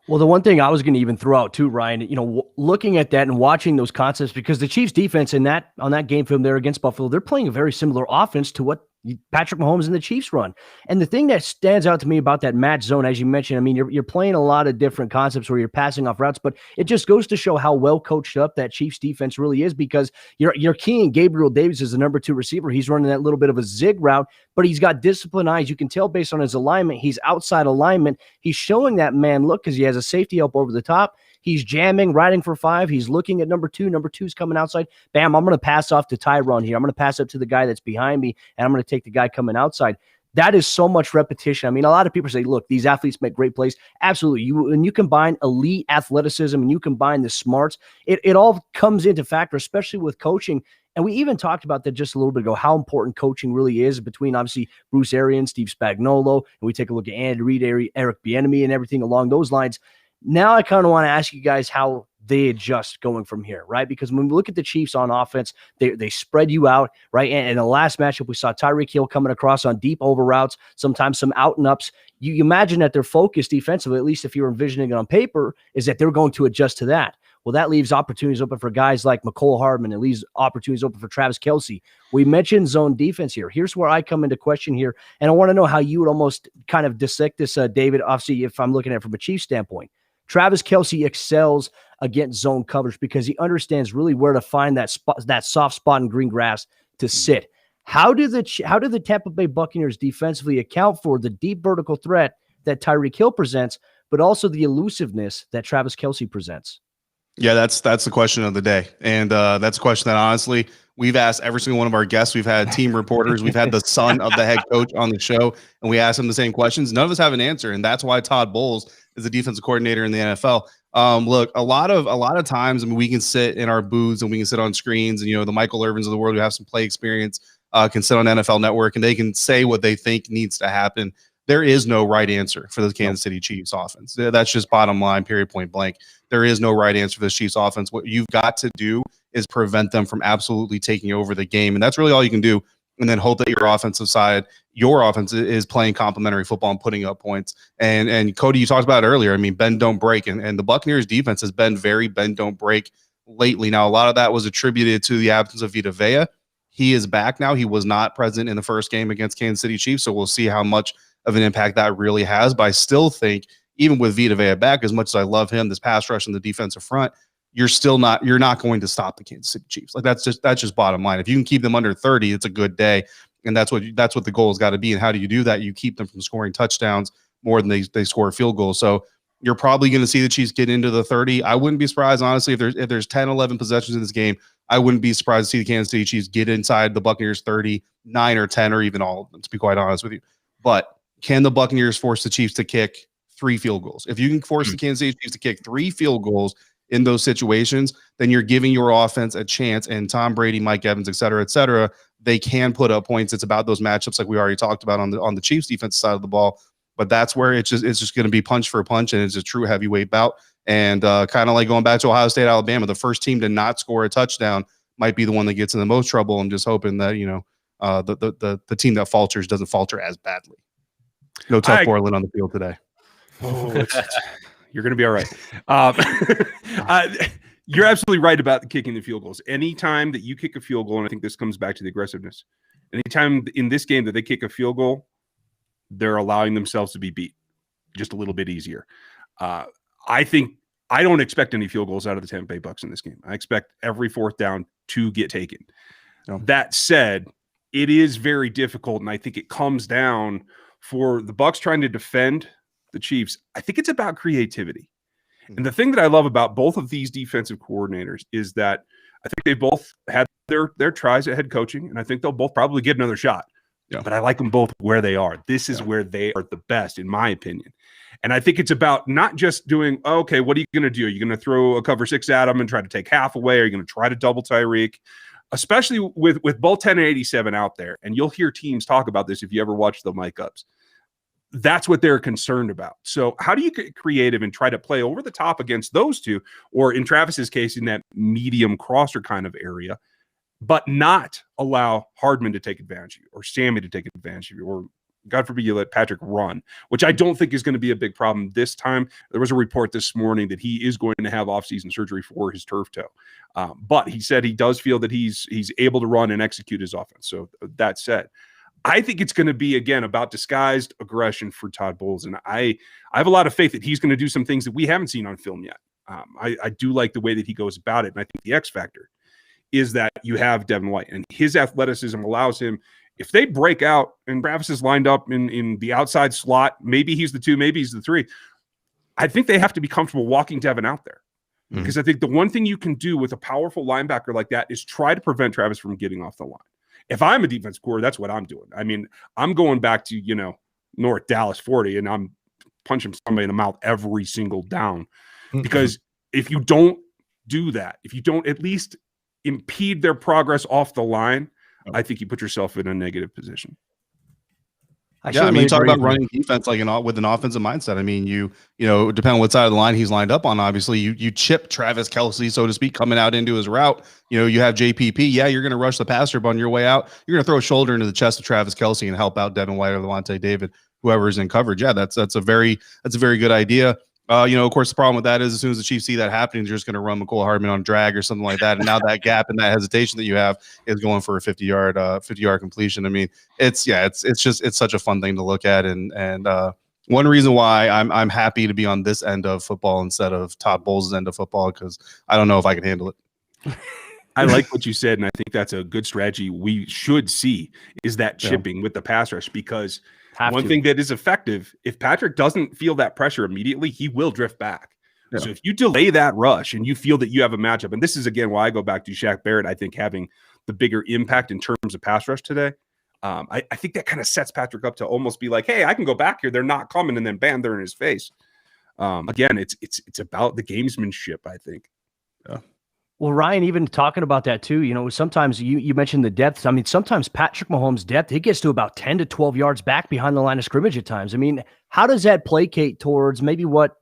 [SPEAKER 3] Well, the one thing I was going to even throw out too, Ryan, looking at that and watching those concepts, because the Chiefs defense on that game film there against Buffalo, they're playing a very similar offense to what Patrick Mahomes and the Chiefs run. And the thing that stands out to me about that match zone, as you mentioned, I mean, you're playing a lot of different concepts where you're passing off routes, but it just goes to show how well coached up that Chiefs defense really is, because you're keying Gabriel Davis as the number 2 receiver. He's running that little bit of a zig route, but he's got disciplined eyes. You can tell based on his alignment, he's outside alignment. He's showing that man look because he has a safety help over the top. He's jamming, riding for 5. He's looking at number 2. Number 2's coming outside. Bam, I'm going to pass off to Tyron here. I'm going to pass up to the guy that's behind me, and I'm going to take the guy coming outside. That is so much repetition. I mean, a lot of people say, look, these athletes make great plays. Absolutely. When you combine elite athleticism and you combine the smarts, it all comes into factor, especially with coaching. And we even talked about that just a little bit ago, how important coaching really is between, obviously, Bruce Arians, Steve Spagnuolo, and we take a look at Andy Reid, Eric Bieniemy, and everything along those lines. Now I kind of want to ask you guys how they adjust going from here, right? Because when we look at the Chiefs on offense, they spread you out, right? And in the last matchup, we saw Tyreek Hill coming across on deep over routes, sometimes some out and ups. You imagine that their focus defensively, at least if you're envisioning it on paper, is that they're going to adjust to that. Well, that leaves opportunities open for guys like McCole Hardman. It leaves opportunities open for Travis Kelce. We mentioned zone defense here. Here's where I come into question here, and I want to know how you would almost kind of dissect this, David, obviously, if I'm looking at it from a Chiefs standpoint. Travis Kelce excels against zone coverage because he understands really where to find that spot, that soft spot in green grass to sit. How do the Tampa Bay Buccaneers defensively account for the deep vertical threat that Tyreek Hill presents, but also the elusiveness that Travis Kelce presents?
[SPEAKER 5] Yeah, that's the question of the day. And that's a question that honestly we've asked every single one of our guests. We've had team reporters, we've had the son of the head coach on the show, and we asked them the same questions. None of us have an answer, and that's why Todd Bowles is the defensive coordinator in the NFL. Look, a lot of times, I mean, we can sit in our booths and we can sit on screens, and the Michael Irvins of the world who have some play experience can sit on NFL Network and they can say what they think needs to happen. There is no right answer for the Kansas City Chiefs offense. That's just bottom line, period, point blank. There is no right answer for the Chiefs offense. What you've got to do is prevent them from absolutely taking over the game. And that's really all you can do. And then hope that your offensive side, your offense is playing complementary football and putting up points. And Cody, you talked about it earlier. I mean, bend, don't break. And the Buccaneers defense has been very bend, don't break lately. Now, a lot of that was attributed to the absence of Vita Vea. He is back now. He was not present in the first game against Kansas City Chiefs. So we'll see how much of an impact that really has. But I still think, even with Vita Vea back, as much as I love him, this pass rush and the defensive front, you're not going to stop the Kansas City Chiefs. Like that's just bottom line. If you can keep them under 30, it's a good day. And that's what the goal has got to be. And how do you do that? You keep them from scoring touchdowns more than they score field goals. So you're probably going to see the Chiefs get into the 30. I wouldn't be surprised, honestly, if there's 10, 11 possessions in this game. I wouldn't be surprised to see the Kansas City Chiefs get inside the Buccaneers 30, 9 or 10, or even all of them, to be quite honest with you. But can the Buccaneers force the Chiefs to kick 3 field goals? If you can force the Kansas City Chiefs to kick 3 field goals in those situations, then you're giving your offense a chance. And Tom Brady, Mike Evans, et cetera, they can put up points. It's about those matchups like we already talked about on the Chiefs defense side of the ball. But that's where it's just going to be punch for punch, and it's a true heavyweight bout. And kind of like going back to Ohio State, Alabama, the first team to not score a touchdown might be the one that gets in the most trouble. I'm just hoping that the team that falters doesn't falter as badly. No tough Portland on the field today.
[SPEAKER 4] Oh, you're going to be all right. You're absolutely right about kicking the field goals. Anytime that you kick a field goal, and I think this comes back to the aggressiveness, anytime in this game that they kick a field goal, they're allowing themselves to be beat just a little bit easier. I don't expect any field goals out of the Tampa Bay Bucs in this game. I expect every fourth down to get taken. That said, it is very difficult, and I think it comes down for the Bucs trying to defend the Chiefs. I think it's about creativity. And the thing that I love about both of these defensive coordinators is that I think they both had their tries at head coaching, and I think they'll both probably get another shot. Yeah. But I like them both where they are. This is where they are the best, in my opinion. And I think it's about not just doing, okay, what are you going to do? Are you going to throw a cover 6 at them and try to take half away? Are you going to try to double Tyreek? Especially with both 10 and 87 out there. And you'll hear teams talk about this if you ever watch the mic ups. That's what they're concerned about. So how do you get creative and try to play over the top against those two, or in Travis's case, in that medium crosser kind of area, but not allow Hardman to take advantage of you, or Sammy to take advantage of you, or God forbid you let Patrick run, which I don't think is going to be a big problem this time. There was a report this morning that he is going to have offseason surgery for his turf toe. But he said he does feel that he's able to run and execute his offense. So that said, I think it's going to be, again, about disguised aggression for Todd Bowles. And I have a lot of faith that he's going to do some things that we haven't seen on film yet. I do like the way that he goes about it. And I think the X factor is that you have Devin White, and his athleticism allows him, if they break out and Travis is lined up in the outside slot, maybe he's the 2, maybe he's the 3. I think they have to be comfortable walking Devin out there. Because I think the one thing you can do with a powerful linebacker like that is try to prevent Travis from getting off the line. If I'm a defense coordinator, that's what I'm doing. I mean, I'm going back to, North Dallas 40, and I'm punching somebody in the mouth every single down. Because if you don't do that, if you don't at least impede their progress off the line, I think you put yourself in a negative position.
[SPEAKER 5] You talk about running defense with an offensive mindset. I mean, you depending on what side of the line he's lined up on, obviously you chip Travis Kelce, so to speak, coming out into his route. You have JPP. Yeah, you're going to rush the passer, but on your way out, you're going to throw a shoulder into the chest of Travis Kelce and help out Devin White or Levante David, whoever is in coverage. Yeah, that's a very good idea. Of course, the problem with that is as soon as the Chiefs see that happening, they're just going to run McCole Hardman on drag or something like that. And now that gap and that hesitation that you have is going for a 50-yard completion. I mean, it's such a fun thing to look at. And one reason why I'm happy to be on this end of football instead of Todd Bowles' end of football, because I don't know if I can handle it.
[SPEAKER 4] I like what you said, and I think that's a good strategy we should see, is that chipping with the pass rush, because one thing that is effective, if Patrick doesn't feel that pressure immediately, he will drift back. Yeah. So if you delay that rush and you feel that you have a matchup, and this is, again, why I go back to Shaq Barrett, I think having the bigger impact in terms of pass rush today, I think that kind of sets Patrick up to almost be like, hey, I can go back here. They're not coming, and then bam, they're in his face. Again, it's about the gamesmanship, I think. Yeah.
[SPEAKER 3] Well, Ryan, even talking about that too, sometimes you mentioned the depth. I mean, sometimes Patrick Mahomes' depth, he gets to about 10 to 12 yards back behind the line of scrimmage at times. I mean, how does that placate towards maybe what,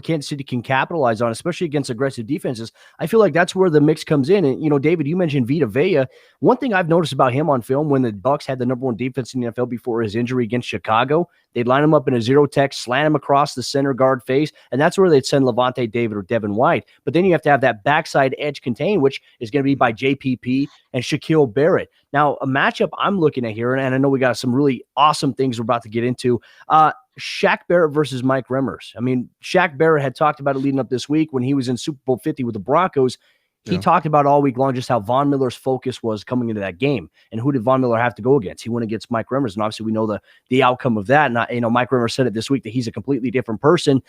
[SPEAKER 3] Kansas City can capitalize on, especially against aggressive defenses? I feel like that's where the mix comes in. And, David, you mentioned Vita Vea. One thing I've noticed about him on film, when the Bucs had the number 1 defense in the NFL before his injury against Chicago, they'd line him up in a zero tech, slant him across the center guard face, and that's where they'd send Levante David or Devin White. But then you have to have that backside edge contain, which is going to be by JPP and Shaquille Barrett. Now, a matchup I'm looking at here, and I know we got some really awesome things we're about to get into, Shaq Barrett versus Mike Remmers. I mean, Shaq Barrett had talked about it leading up this week when he was in Super Bowl 50 with the Broncos. He talked about all week long just how Von Miller's focus was coming into that game. And who did Von Miller have to go against? He went against Mike Remmers, and obviously we know the outcome of that. And Mike Remmers said it this week that he's a completely different person.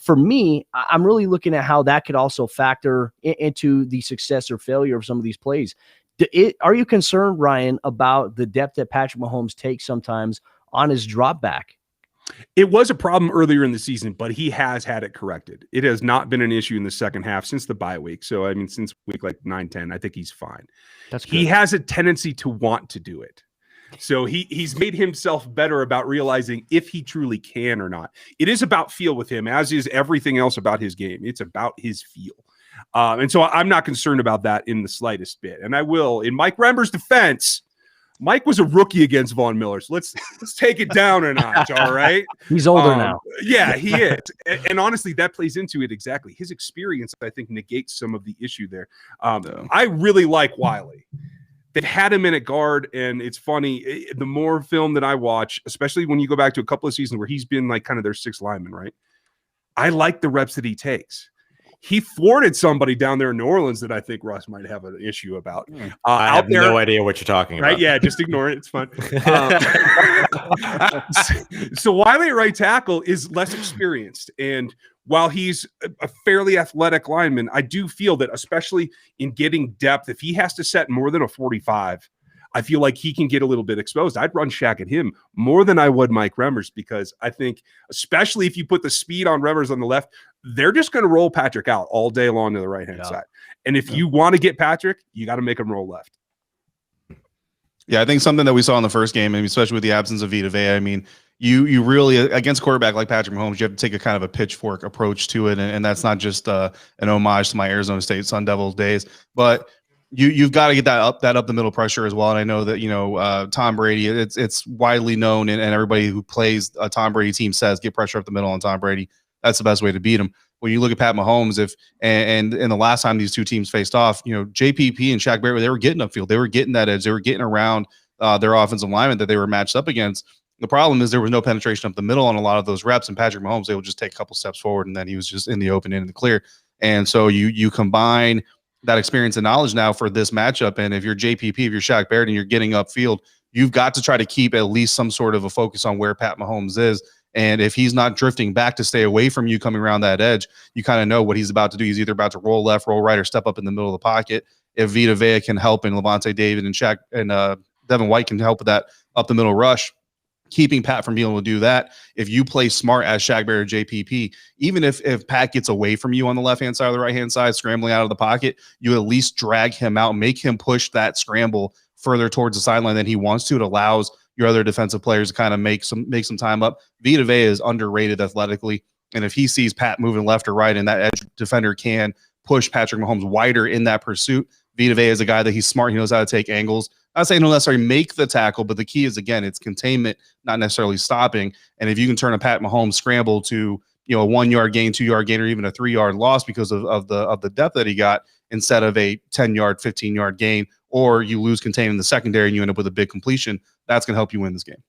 [SPEAKER 3] For me, I'm really looking at how that could also factor into the success or failure of some of these plays. Are you concerned, Ryan, about the depth that Patrick Mahomes takes sometimes on his drop back?
[SPEAKER 4] It was a problem earlier in the season, but he has had it corrected. It has not been an issue in the second half since the bye week. So, I mean, since week like 9-10, I think he's fine.
[SPEAKER 3] That's good.
[SPEAKER 4] He has a tendency to want to do it. So he's made himself better about realizing if he truly can or not. It is about feel with him, as is everything else about his game. It's about his feel. And so I'm not concerned about that in the slightest bit. And I will, in Mike Rember's defense, Mike was a rookie against Von Miller. So let's take it down a notch, all right?
[SPEAKER 3] He's older now.
[SPEAKER 4] Yeah, he is. And honestly, that plays into it exactly. His experience, I think, negates some of the issue there. I really like Wiley. They've had him in at guard, and it's funny. The more film that I watch, especially when you go back to a couple of seasons where he's been like kind of their sixth lineman, right? I like the reps that he takes. He thwarted somebody down there in New Orleans that I think Russ might have an issue about.
[SPEAKER 2] I have no idea what you're talking about.
[SPEAKER 4] Right? Yeah, just ignore it. It's fun. So Wiley at right tackle is less experienced. And while he's a fairly athletic lineman, I do feel that, especially in getting depth, if he has to set more than a 45, I feel like he can get a little bit exposed. I'd run Shaq at him more than I would Mike Remmers, because I think, especially if you put the speed on Remmers on the left, they're just going to roll Patrick out all day long to the right-hand side. And if you want to get Patrick, you got to make him roll left.
[SPEAKER 5] Yeah, I think something that we saw in the first game, and especially with the absence of Vita Vea, I mean, you really, against a quarterback like Patrick Mahomes, you have to take a kind of a pitchfork approach to it, and that's not just an homage to my Arizona State Sun Devils days, but you've got to get that up the middle pressure as well. And I know that Tom Brady, it's widely known, and everybody who plays a Tom Brady team says get pressure up the middle on Tom Brady. That's the best way to beat him. When you look at Pat Mahomes, and the last time these two teams faced off, JPP and Shaq Barrett, they were getting upfield, they were getting that edge, they were getting around their offensive lineman that they were matched up against. The problem is there was no penetration up the middle on a lot of those reps, and Patrick Mahomes, they would just take a couple steps forward, and then he was just in the open, in the clear. And so you combine that experience and knowledge now for this matchup, and if you're JPP, if you're Shaq Barrett, and you're getting upfield, you've got to try to keep at least some sort of a focus on where Pat Mahomes is. And if he's not drifting back to stay away from you coming around that edge, you kind of know what he's about to do. He's either about to roll left, roll right, or step up in the middle of the pocket. If Vita Vea can help, and Levante David and Shaq and Devin White can help with that up the middle rush, keeping Pat from being able to do that. If you play smart as Shaq Barrett or JPP, even if Pat gets away from you on the left-hand side or the right-hand side, scrambling out of the pocket, you at least drag him out, make him push that scramble further towards the sideline than he wants to. It allows your other defensive players to kind of make some time up. Vita Vea is underrated athletically, and if he sees Pat moving left or right, and that edge defender can push Patrick Mahomes wider in that pursuit, Vita Vea is a guy that he's smart. He knows how to take angles. I'm not saying he'll necessarily make the tackle, but the key is, again, it's containment, not necessarily stopping. And if you can turn a Pat Mahomes scramble to a 1 yard gain, 2 yard gain, or even a 3 yard loss because of the depth that he got, instead of a 10 yard, 15 yard gain, or you lose contain in the secondary and you end up with a big completion, that's going to help you win this game.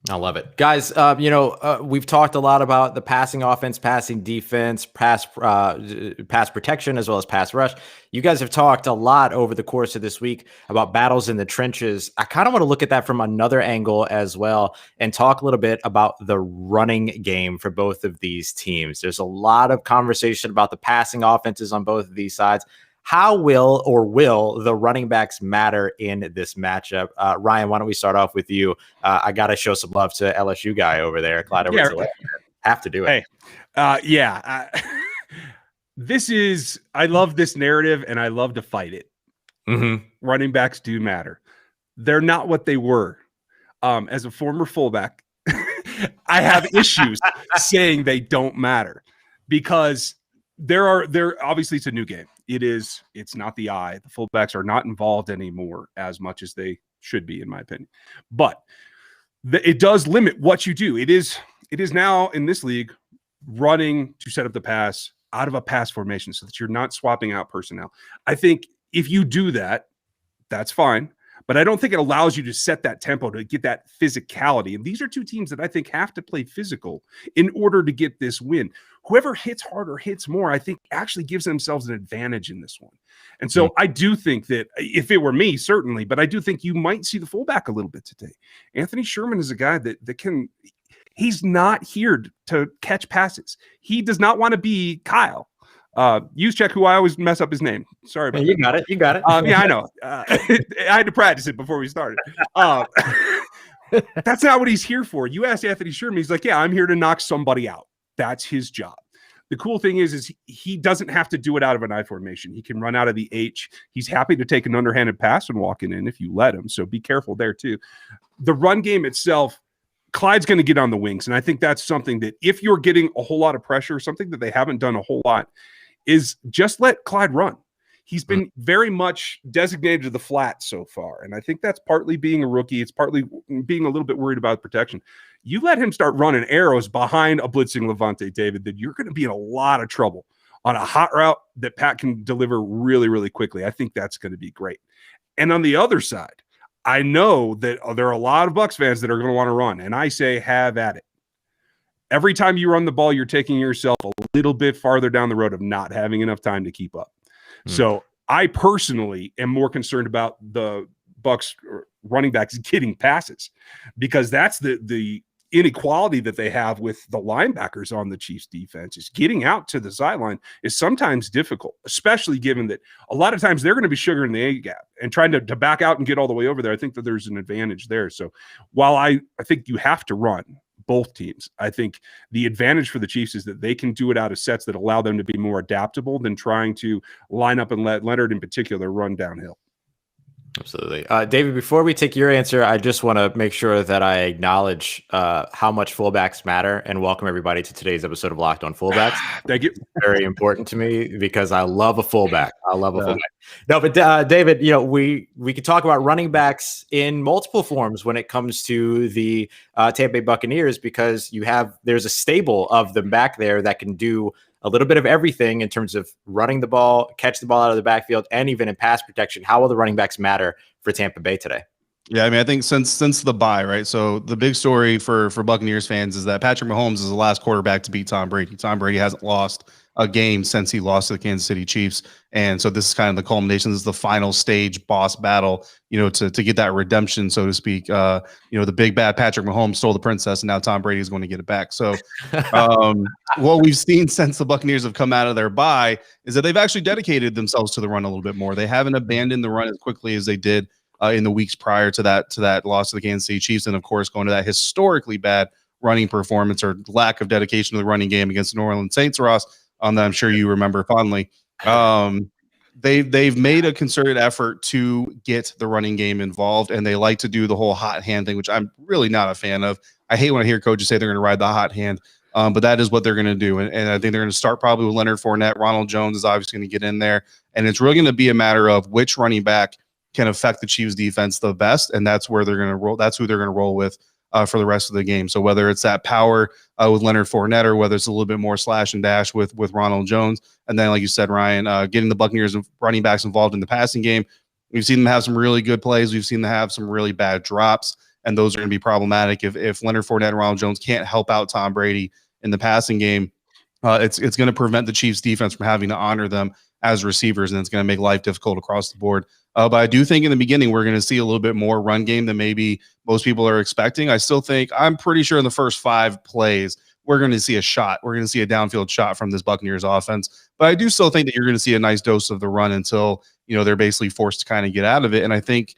[SPEAKER 2] I love it. Guys, we've talked a lot about the passing offense, passing defense, pass protection, as well as pass rush. You guys have talked a lot over the course of this week about battles in the trenches. I kind of want to look at that from another angle as well and talk a little bit about the running game for both of these teams. There's a lot of conversation about the passing offenses on both of these sides. How will the running backs matter in this matchup? Ryan, why don't we start off with you? I got to show some love to LSU guy over there. Clyde over have to do it.
[SPEAKER 4] Hey, I love this narrative, and I love to fight it.
[SPEAKER 2] Mm-hmm.
[SPEAKER 4] Running backs do matter. They're not what they were. As a former fullback, I have issues saying they don't matter, because obviously it's a new game. It's not the eye. The fullbacks are not involved anymore as much as they should be, in my opinion. But it does limit what you do. It is now in this league running to set up the pass out of a pass formation so that you're not swapping out personnel. I think if you do that, that's fine. But I don't think it allows you to set that tempo to get that physicality. And these are two teams that I think have to play physical in order to get this win. Whoever hits harder, hits more, I think actually gives themselves an advantage in this one. And so I do think that if it were me, certainly, but I do think you might see the fullback a little bit today. Anthony Sherman is a guy that can – he's not here to catch passes. He does not want to be Kyle. Juszczyk, who I always mess up his name. Sorry about that.
[SPEAKER 2] You got it.
[SPEAKER 4] Yeah, I know. I had to practice it before we started. That's not what he's here for. You asked Anthony Sherman, he's like, yeah, I'm here to knock somebody out. That's his job. The cool thing is he doesn't have to do it out of an I formation. He can run out of the H. He's happy to take an underhanded pass and walk it in if you let him. So be careful there too. The run game itself, Clyde's going to get on the wings. And I think that's something that if you're getting a whole lot of pressure, something that they haven't done a whole lot, is just let Clyde run. He's been very much designated to the flat so far. And I think that's partly being a rookie. It's partly being a little bit worried about protection. You let him start running arrows behind a blitzing Levante, David, then you're going to be in a lot of trouble on a hot route that Pat can deliver really, really quickly. I think that's going to be great. And on the other side, I know that there are a lot of Bucs fans that are going to want to run. And I say, have at it. Every time you run the ball, you're taking yourself a little bit farther down the road of not having enough time to keep up. So I personally am more concerned about the Bucs running backs getting passes, because that's the inequality that they have with the linebackers on the Chiefs defense. Is getting out to the sideline is sometimes difficult, especially given that a lot of times they're going to be sugaring the A gap and trying to back out and get all the way over there. I think that there's an advantage there. So while I think you have to run both teams, I think the advantage for the Chiefs is that they can do it out of sets that allow them to be more adaptable than trying to line up and let Leonard in particular run downhill.
[SPEAKER 2] Absolutely. David, before we take your answer, I just want to make sure that I acknowledge how much fullbacks matter and welcome everybody to today's episode of Locked On Fullbacks.
[SPEAKER 4] Thank you.
[SPEAKER 2] Very important to me because I love a fullback. Fullback. No, but David, we could talk about running backs in multiple forms when it comes to the Tampa Bay Buccaneers, because there's a stable of them back there that can do a little bit of everything in terms of running the ball, catch the ball out of the backfield, and even in pass protection. How will the running backs matter for Tampa Bay today?
[SPEAKER 5] Yeah, I mean, I think since the bye, right? So the big story for Buccaneers fans is that Patrick Mahomes is the last quarterback to beat Tom Brady. Tom Brady hasn't lost a game since he lost to the Kansas City Chiefs. And so this is kind of the culmination. This is the final stage boss battle, to get that redemption, so to speak. The big bad Patrick Mahomes stole the princess, and now Tom Brady is going to get it back. So what we've seen since the Buccaneers have come out of their bye is that they've actually dedicated themselves to the run a little bit more. They haven't abandoned the run as quickly as they did in the weeks prior to that loss to the Kansas City Chiefs, and of course going to that historically bad running performance or lack of dedication to the running game against the New Orleans Saints, Ross, that I'm sure you remember fondly. They've made a concerted effort to get the running game involved, and they like to do the whole hot hand thing, which I'm really not a fan of. I hate when I hear coaches say they're going to ride the hot hand, but that is what they're going to do. And I think they're going to start probably with Leonard Fournette. Ronald Jones is obviously going to get in there, and it's really going to be a matter of which running back can affect the Chiefs defense the best, and that's where they're going to roll. That's who they're going to roll with for the rest of the game. So whether it's that power with Leonard Fournette, or whether it's a little bit more slash and dash with Ronald Jones, and then like you said, Ryan, getting the Buccaneers running backs involved in the passing game. We've seen them have some really good plays. We've seen them have some really bad drops, and those are going to be problematic if Leonard Fournette and Ronald Jones can't help out Tom Brady in the passing game. It's going to prevent the Chiefs defense from having to honor them as receivers, and it's going to make life difficult across the board. But I do think in the beginning we're going to see a little bit more run game than maybe most people are expecting. I'm pretty sure in the first 5 plays we're going to see a shot. We're going to see a downfield shot from this Buccaneers offense. But I do still think that you're going to see a nice dose of the run until they're basically forced to kind of get out of it. And I think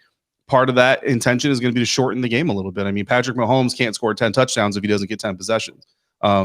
[SPEAKER 5] part of that intention is going to be to shorten the game a little bit. I mean, Patrick Mahomes can't score 10 touchdowns if he doesn't get 10 possessions.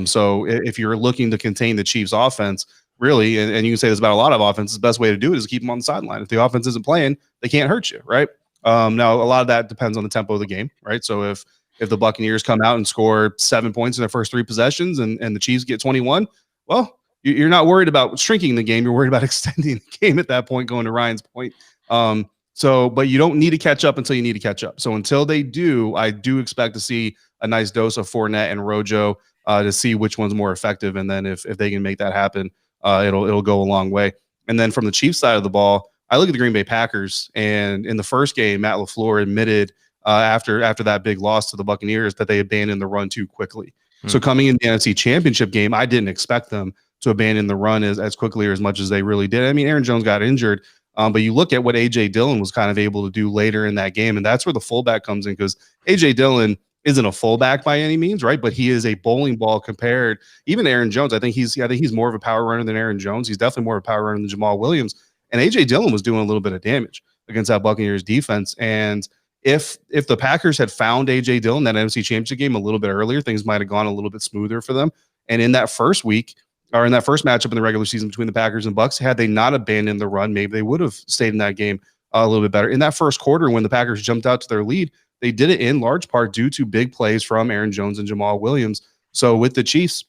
[SPEAKER 5] So if you're looking to contain the Chiefs offense, really, and you can say this about a lot of offenses, the best way to do it is to keep them on the sideline. If the offense isn't playing, they can't hurt you, right? Now, a lot of that depends on the tempo of the game, right? So if the Buccaneers come out and score 7 points in their first 3 possessions and the Chiefs get 21, well, you're not worried about shrinking the game. You're worried about extending the game at that point, going to Ryan's point. But you don't need to catch up until you need to catch up. So until they do, I do expect to see a nice dose of Fournette and Rojo to see which one's more effective. And then if they can make that happen, it'll go a long way. And then from the Chiefs side of the ball, I look at the Green Bay Packers, and in the first game, Matt LaFleur admitted after that big loss to the Buccaneers that they abandoned the run too quickly. So coming in the NFC Championship game, I didn't expect them to abandon the run as quickly or as much as they really did. I mean, Aaron Jones got injured, but you look at what A.J. Dillon was kind of able to do later in that game, and that's where the fullback comes in, because A.J. Dillon isn't a fullback by any means, right? But he is a bowling ball compared. Even Aaron Jones, I think he's more of a power runner than Aaron Jones. He's definitely more of a power runner than Jamal Williams. And A.J. Dillon was doing a little bit of damage against that Buccaneers defense. And if the Packers had found A.J. Dillon that NFC Championship game a little bit earlier, things might have gone a little bit smoother for them. And in that first week, or in that first matchup in the regular season between the Packers and Bucs. Had they not abandoned the run, maybe they would have stayed in that game a little bit better. In that first quarter, when the Packers jumped out to their lead, they did it in large part due to big plays from Aaron Jones and Jamal Williams. So with the Chiefs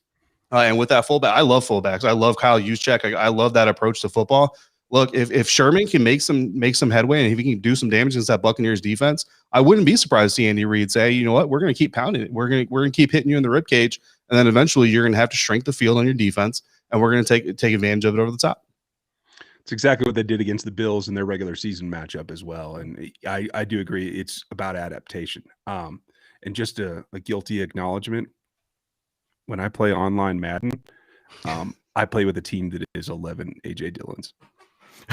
[SPEAKER 5] and with that fullback, I love fullbacks. I love Kyle Juszczyk. I love that approach to football. Look, if Sherman can make some headway and if he can do some damage against that Buccaneers defense, I wouldn't be surprised to see Andy Reid say, you know what, we're going to keep pounding it. We're going to keep hitting you in the rib cage, and then eventually you're going to have to shrink the field on your defense, and we're going to take advantage of it over the top.
[SPEAKER 4] It's exactly what they did against the Bills in their regular season matchup as well. And I do agree. It's about adaptation. And just a guilty acknowledgement. When I play online Madden, I play with a team that is 11 A.J. Dillons.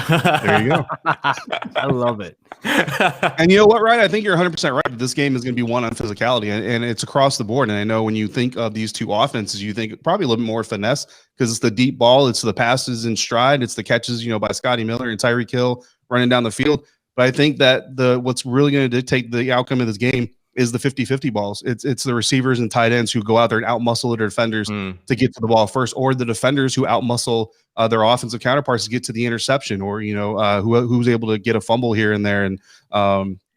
[SPEAKER 5] There you go.
[SPEAKER 3] I love it.
[SPEAKER 5] And you know what, Ryan? I think you're 100% right. This game is going to be won on physicality, and it's across the board. And I know when you think of these two offenses, you think probably a little bit more finesse because it's the deep ball, it's the passes in stride, it's the catches, by Scotty Miller and Tyreek Hill running down the field. But I think that what's really going to dictate the outcome of this game is the 50-50 balls. It's the receivers and tight ends who go out there and outmuscle their defenders to get to the ball first, or the defenders who outmuscle their offensive counterparts to get to the interception, or who's able to get a fumble here and there. And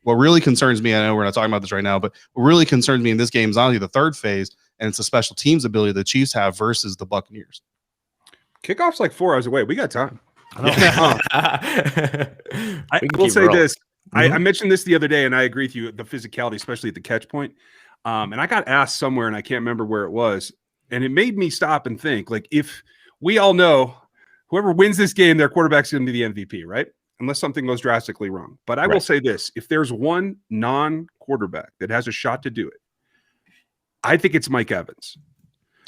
[SPEAKER 5] what really concerns me, I know we're not talking about this right now, but what really concerns me in this game is only the third phase, and it's the special teams ability the Chiefs have versus the Buccaneers.
[SPEAKER 4] Kickoff's like 4 hours away. We got time.
[SPEAKER 2] I
[SPEAKER 4] will say this. I mentioned this the other day, and I agree with you, the physicality, especially at the catch point. And I got asked somewhere, and I can't remember where it was, and it made me stop and think, if we all know whoever wins this game, their quarterback's going to be the MVP, right? Unless something goes drastically wrong. But I will say this, if there's one non-quarterback that has a shot to do it, I think it's Mike Evans.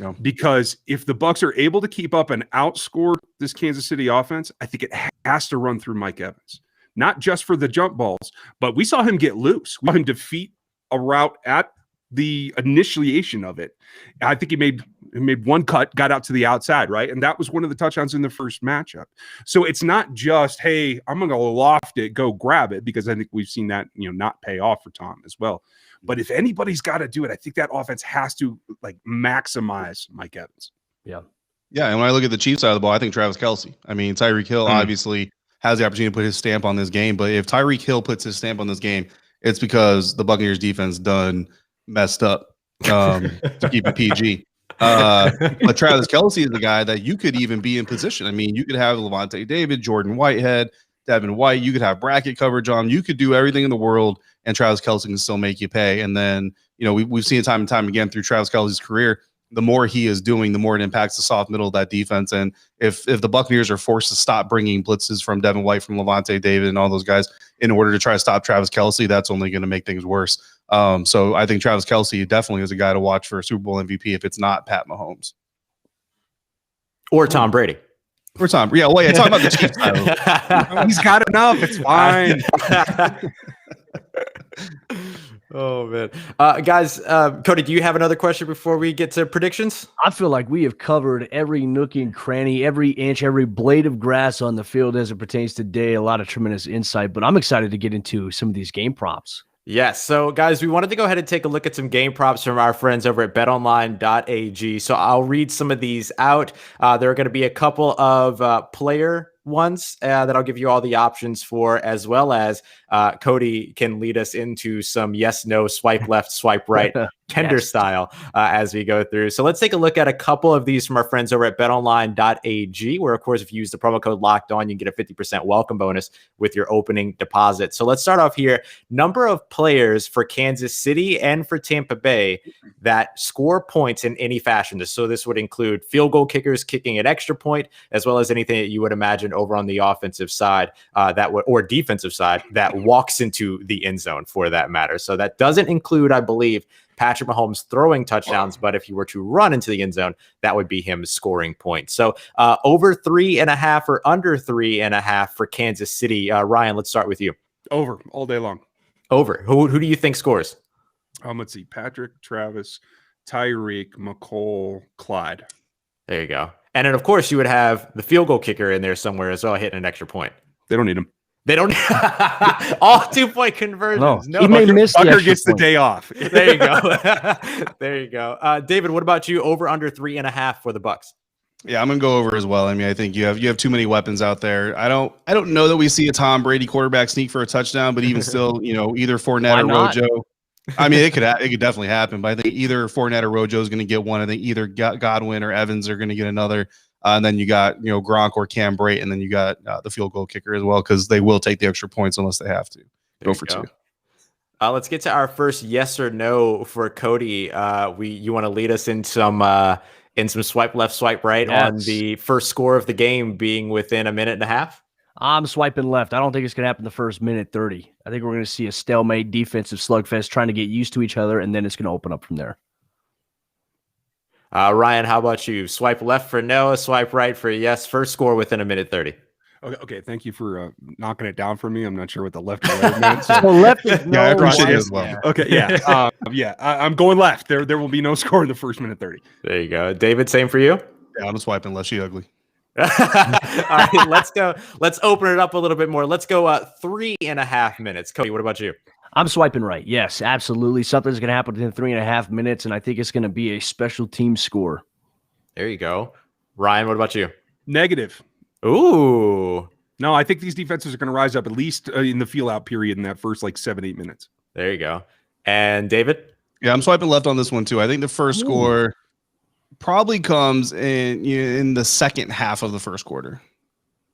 [SPEAKER 4] Yeah. Because if the Bucs are able to keep up and outscore this Kansas City offense, I think it has to run through Mike Evans. Not just for the jump balls, but we saw him get loose. We saw him defeat a route at the initiation of it. I think he made one cut, got out to the outside, right? And that was one of the touchdowns in the first matchup. So it's not just, hey, I'm going to loft it, go grab it, because I think we've seen that, not pay off for Tom as well. But if anybody's got to do it, I think that offense has to maximize Mike Evans.
[SPEAKER 3] Yeah.
[SPEAKER 5] Yeah. And when I look at the Chiefs side of the ball, I think Travis Kelce. I mean, Tyreek Hill obviously has the opportunity to put his stamp on this game. But if Tyreek Hill puts his stamp on this game, it's because the Buccaneers defense done messed up, to keep it PG. But Travis Kelce is the guy that you could even be in position. I mean, you could have Levante David, Jordan Whitehead, Devin White. You could have bracket coverage on. You could do everything in the world, and Travis Kelce can still make you pay. And then, we've seen it time and time again through Travis Kelce's career. The more he is doing, the more it impacts the soft middle of that defense. And if the Buccaneers are forced to stop bringing blitzes from Devin White, from Levante David, and all those guys in order to try to stop Travis Kelce, that's only going to make things worse. So I think Travis Kelce definitely is a guy to watch for a Super Bowl MVP if it's not Pat Mahomes.
[SPEAKER 2] Or Tom Brady.
[SPEAKER 5] Or Tom. Yeah, well, talking about the Chiefs.
[SPEAKER 4] He's got enough. It's fine.
[SPEAKER 2] Oh, man. Guys, Cody, do you have another question before we get to predictions?
[SPEAKER 3] I feel like we have covered every nook and cranny, every inch, every blade of grass on the field as it pertains to today. A lot of tremendous insight, but I'm excited to get into some of these game props.
[SPEAKER 2] Yes. So, guys, we wanted to go ahead and take a look at some game props from our friends over at betonline.ag. So I'll read some of these out. There are going to be a couple of player ones that I'll give you all the options for, as well as Cody can lead us into some yes, no, swipe left, swipe right, tender style as we go through. So let's take a look at a couple of these from our friends over at betonline.ag, where, of course, if you use the promo code Locked On, you can get a 50% welcome bonus with your opening deposit. So let's start off here. Number of players for Kansas City and for Tampa Bay that score points in any fashion. So this would include field goal kickers kicking an extra point, as well as anything that you would imagine over on the offensive side or defensive side that walks into the end zone, for that matter. So that doesn't include, I believe, Patrick Mahomes throwing touchdowns, but if he were to run into the end zone, that would be him scoring points. So over 3.5 or under 3.5 for Kansas City. Ryan, let's start with you.
[SPEAKER 4] Over all day long.
[SPEAKER 2] Over. Who do you think scores?
[SPEAKER 4] Let's see. Patrick, Travis, Tyreek, McCole, Clyde.
[SPEAKER 2] There you go. And then, of course, you would have the field goal kicker in there somewhere as well, hitting an extra point.
[SPEAKER 4] They don't need him.
[SPEAKER 2] They don't all 2-point conversions.
[SPEAKER 3] No, he may miss
[SPEAKER 4] Bucker gets the day off.
[SPEAKER 2] There you go. There you go. David, what about you? Over under 3.5 for the Bucs?
[SPEAKER 5] Yeah, I'm gonna go over as well. I mean, I think you have too many weapons out there. I don't know that we see a Tom Brady quarterback sneak for a touchdown, but even still, either Fournette or Rojo. I mean, it could definitely happen, but I think either Fournette or Rojo is going to get one. I think either Godwin or Evans are going to get another. And then you got Gronk or Cam Brate, and then you got the field goal kicker as well, because they will take the extra points unless they have to. Go for two.
[SPEAKER 2] Let's get to our first yes or no for Cody. You want to lead us in some swipe left, swipe right on the first score of the game being within a minute and a half?
[SPEAKER 3] I'm swiping left. I don't think it's going to happen the first minute 30. I think we're going to see a stalemate defensive slugfest trying to get used to each other, and then it's going to open up from there.
[SPEAKER 2] Ryan, how about you? Swipe left for no, swipe right for yes. First score within a minute 30.
[SPEAKER 4] Okay. Thank you for knocking it down for me. I'm not sure what the left or right meant. So.
[SPEAKER 3] Left is no.
[SPEAKER 5] Yeah, I appreciate it as well.
[SPEAKER 4] Yeah. Okay, yeah. I'm going left. There will be no score in the first minute 30.
[SPEAKER 2] There you go. David, same for you?
[SPEAKER 5] Yeah, I'm swiping left. She ugly.
[SPEAKER 2] All right, let's go. Let's open it up a little bit more. Let's go 3.5 minutes. Cody, what about you?
[SPEAKER 3] I'm swiping right. Yes, absolutely. Something's going to happen within 3.5 minutes, and I think it's going to be a special team score.
[SPEAKER 2] There you go. Ryan, what about you?
[SPEAKER 4] Negative.
[SPEAKER 2] Ooh.
[SPEAKER 4] No, I think these defenses are going to rise up at least in the feel out period in that first 7-8 minutes.
[SPEAKER 2] There you go. And David?
[SPEAKER 5] Yeah, I'm swiping left on this one too. I think the first score probably comes in the second half of the first quarter.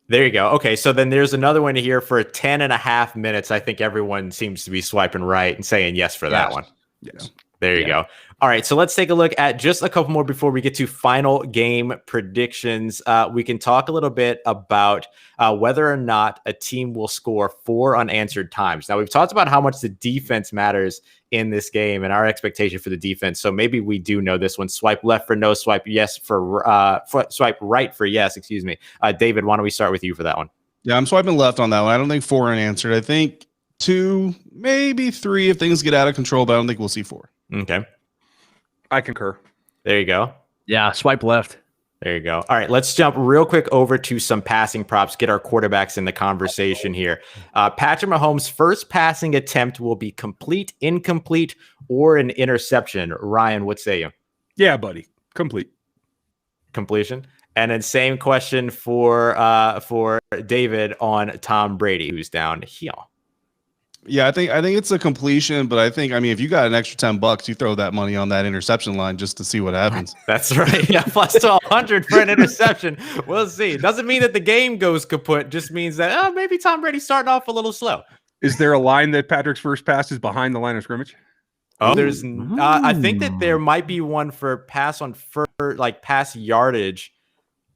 [SPEAKER 2] There you go. Okay, so then there's another one here for 10.5 minutes. I think everyone seems to be swiping right and saying yes for that one.
[SPEAKER 4] Yes.
[SPEAKER 2] There you go. All right, so let's take a look at just a couple more before we get to final game predictions. We can talk a little bit about whether or not a team will score 4 unanswered times. Now, we've talked about how much the defense matters in this game and our expectation for the defense. So maybe we do know this one. Swipe left for no, swipe yes swipe right for yes, excuse me. David, why don't we start with you for that one?
[SPEAKER 5] Yeah, I'm swiping left on that one. I don't think 4 unanswered. I think 2, maybe 3 if things get out of control, but I don't think we'll see 4.
[SPEAKER 2] Okay.
[SPEAKER 4] I concur.
[SPEAKER 2] There you go.
[SPEAKER 3] Yeah, swipe left.
[SPEAKER 2] There you go. All right, let's jump real quick over to some passing props, get our quarterbacks in the conversation here. Patrick Mahomes' first passing attempt will be complete, incomplete, or an interception. Ryan, what say you?
[SPEAKER 4] Yeah, buddy. Complete.
[SPEAKER 2] Completion. And then same question for David on Tom Brady, who's down here.
[SPEAKER 5] Yeah, I think it's a completion, but I mean, if you got an extra $10, you throw that money on that interception line just to see what happens.
[SPEAKER 2] That's right. Yeah, plus 1,200 for an interception. We'll see. Doesn't mean that the game goes kaput. Just means that maybe Tom Brady's starting off a little slow.
[SPEAKER 4] Is there a line that Patrick's first pass is behind the line of scrimmage?
[SPEAKER 2] Oh, there's. I think that there might be one for pass yardage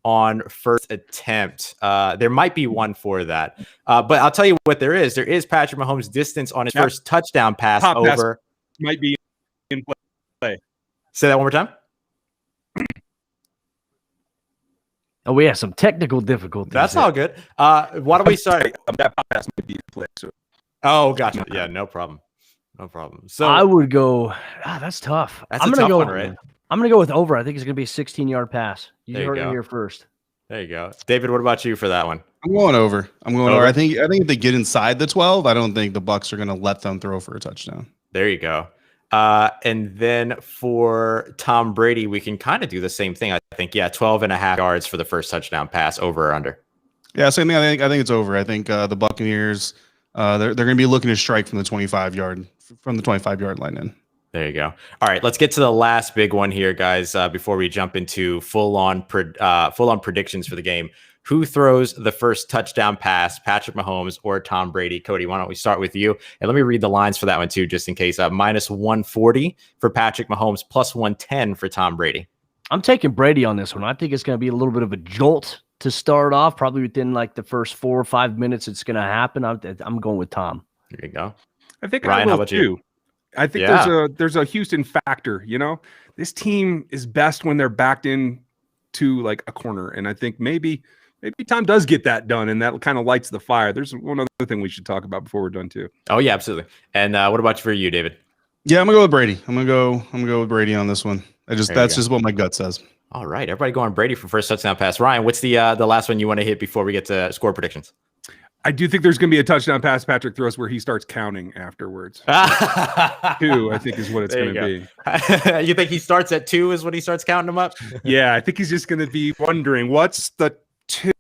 [SPEAKER 2] on first attempt. There might be one for that. But I'll tell you what there is. There is Patrick Mahomes' distance on his first touchdown pass over.
[SPEAKER 4] Might be in play.
[SPEAKER 2] Say that one more time.
[SPEAKER 3] Oh, we have some technical difficulties.
[SPEAKER 2] That's all good. Why don't we start?
[SPEAKER 4] That pass might be in play. So.
[SPEAKER 2] Oh, gotcha. Yeah, no problem. No problem. So
[SPEAKER 3] I would go. That's tough.
[SPEAKER 2] That's I'm gonna go one, right?
[SPEAKER 3] I'm going to go with over. I think it's going to be a 16-yard pass. You heard it here first.
[SPEAKER 2] There you go. David, what about you for that one?
[SPEAKER 5] I'm going over. Over. I think if they get inside the 12, I don't think the Bucs are going to let them throw for a touchdown.
[SPEAKER 2] There you go. And then for Tom Brady, we can kind of do the same thing. I think, 12.5 yards for the first touchdown pass, over or under.
[SPEAKER 5] Yeah, same thing. I think it's over. I think the Buccaneers, they're going to be looking to strike from the 25-yard line in.
[SPEAKER 2] There you go. All right, let's get to the last big one here, guys, before we jump into full-on predictions for the game. Who throws the first touchdown pass, Patrick Mahomes or Tom Brady? Cody, why don't we start with you? And let me read the lines for that one, too, just in case. Minus 140 for Patrick Mahomes, plus 110 for Tom Brady.
[SPEAKER 3] I'm taking Brady on this one. I think it's going to be a little bit of a jolt to start off. Probably within the first 4 or 5 minutes it's going to happen. I'm going with Tom.
[SPEAKER 2] There you go.
[SPEAKER 4] I think
[SPEAKER 2] Ryan, how about you?
[SPEAKER 4] I think there's a Houston factor. This team is best when they're backed in to a corner, and I think maybe Tom does get that done, and that kind of lights the fire. There's one other thing we should talk about before we're done too.
[SPEAKER 2] Oh yeah, absolutely. And what about for you, David?
[SPEAKER 5] Yeah, I'm gonna go with Brady. I'm gonna go with Brady on this one. That's just what my gut says.
[SPEAKER 2] All right, everybody going Brady for first touchdown pass. Ryan, what's the last one you want to hit before we get to score predictions?
[SPEAKER 4] I do think there's going to be a touchdown pass Patrick throws where he starts counting afterwards. 2, I think, is what it's going to
[SPEAKER 2] be. You think he starts at 2 is when he starts counting them up?
[SPEAKER 4] Yeah, I think he's just going to be wondering, what's the 2?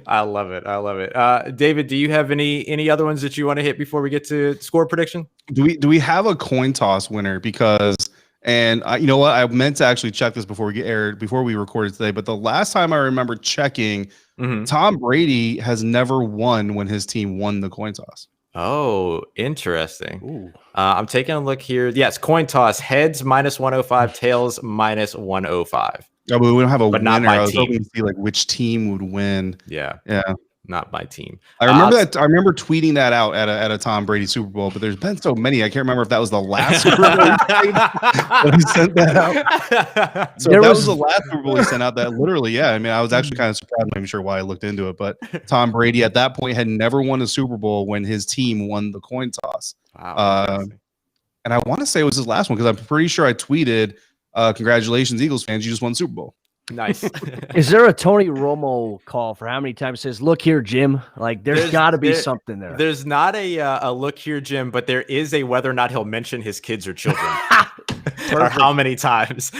[SPEAKER 2] I love it. David, do you have any other ones that you want to hit before we get to score prediction?
[SPEAKER 5] Do we have a coin toss winner? Because you know what, I meant to actually check this before we recorded today, but the last time I remember checking, Tom Brady has never won when his team won the coin toss.
[SPEAKER 2] Oh, interesting. I'm taking a look here. Yes, coin toss, heads -105, tails -105.
[SPEAKER 5] Yeah, but we don't have a
[SPEAKER 2] but
[SPEAKER 5] winner.
[SPEAKER 2] Not my
[SPEAKER 5] I was
[SPEAKER 2] team.
[SPEAKER 5] hoping to see like which team would win.
[SPEAKER 2] Yeah. Not my team.
[SPEAKER 5] I remember that. I remember tweeting that out at a Tom Brady Super Bowl, but there's been so many. I can't remember if that was the last Super Bowl when he sent that out. So that was the last Super Bowl he sent out. That literally, yeah. I mean, I was actually kind of surprised. I'm not even sure why I looked into it, but Tom Brady at that point had never won a Super Bowl when his team won the coin toss.
[SPEAKER 2] Wow.
[SPEAKER 5] And I want to say it was his last one because I'm pretty sure I tweeted, "Congratulations, Eagles fans! You just won the Super Bowl."
[SPEAKER 2] Nice.
[SPEAKER 3] Is there a Tony Romo call for how many times it says, "Look here, Jim"? Like, there's got to be something there.
[SPEAKER 2] There's not a look here, Jim, but there is a whether or not he'll mention his kids or children, or how many times,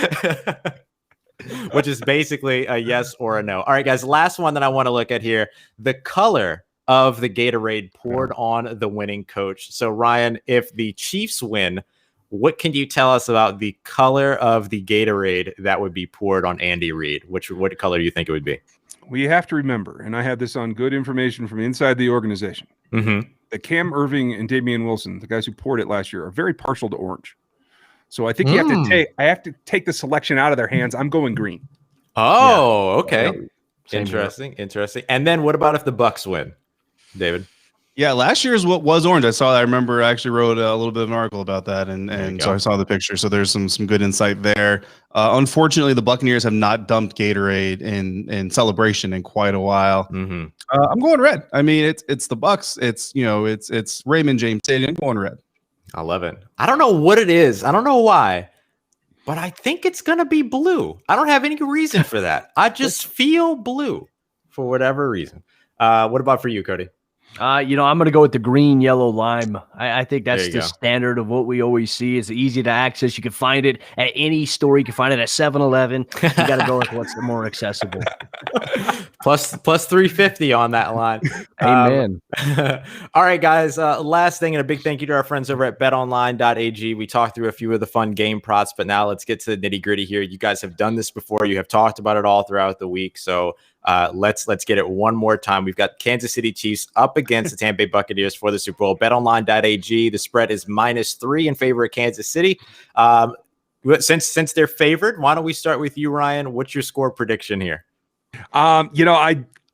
[SPEAKER 2] which is basically a yes or a no. All right, guys. Last one that I want to look at here: the color of the Gatorade poured on the winning coach. So, Ryan, if the Chiefs win, what can you tell us about the color of the Gatorade that would be poured on Andy Reid? What color do you think it would be?
[SPEAKER 4] We have to remember, and I had this on good information from inside the organization, that Cam Irving and Damian Wilson, the guys who poured it last year, are very partial to orange. So I think I have to take the selection out of their hands. I'm going green.
[SPEAKER 2] Oh, okay.
[SPEAKER 3] Interesting.
[SPEAKER 2] And then what about if the Bucs win, David?
[SPEAKER 5] Yeah, last year's what was orange. I remember I actually wrote a little bit of an article about that, and so I saw the picture. So there's some good insight there. Unfortunately, the Buccaneers have not dumped Gatorade in celebration in quite a while. I'm going red. I mean, it's the Bucs. It's Raymond James Stadium. I'm going red.
[SPEAKER 2] I love it. I don't know what it is. I don't know why, but I think it's gonna be blue. I don't have any reason for that. I just feel blue for whatever reason. What about for you, Cody?
[SPEAKER 3] I'm going to go with the green, yellow, lime. I think that's the standard of what we always see. It's easy to access. You can find it at any store. You can find it at 7-Eleven. You got to go with what's more accessible.
[SPEAKER 2] plus 350 on that line.
[SPEAKER 3] Amen.
[SPEAKER 2] All right, guys. Last thing, and a big thank you to our friends over at betonline.ag. We talked through a few of the fun game props, but now let's get to the nitty gritty here. You guys have done this before. You have talked about it all throughout the week. So let's get it one more time. We've got Kansas City Chiefs up against the Tampa Bay Buccaneers for the Super Bowl. BetOnline.ag. The spread is -3 in favor of Kansas City. Since they're favored, why don't we start with you, Ryan? What's your score prediction here?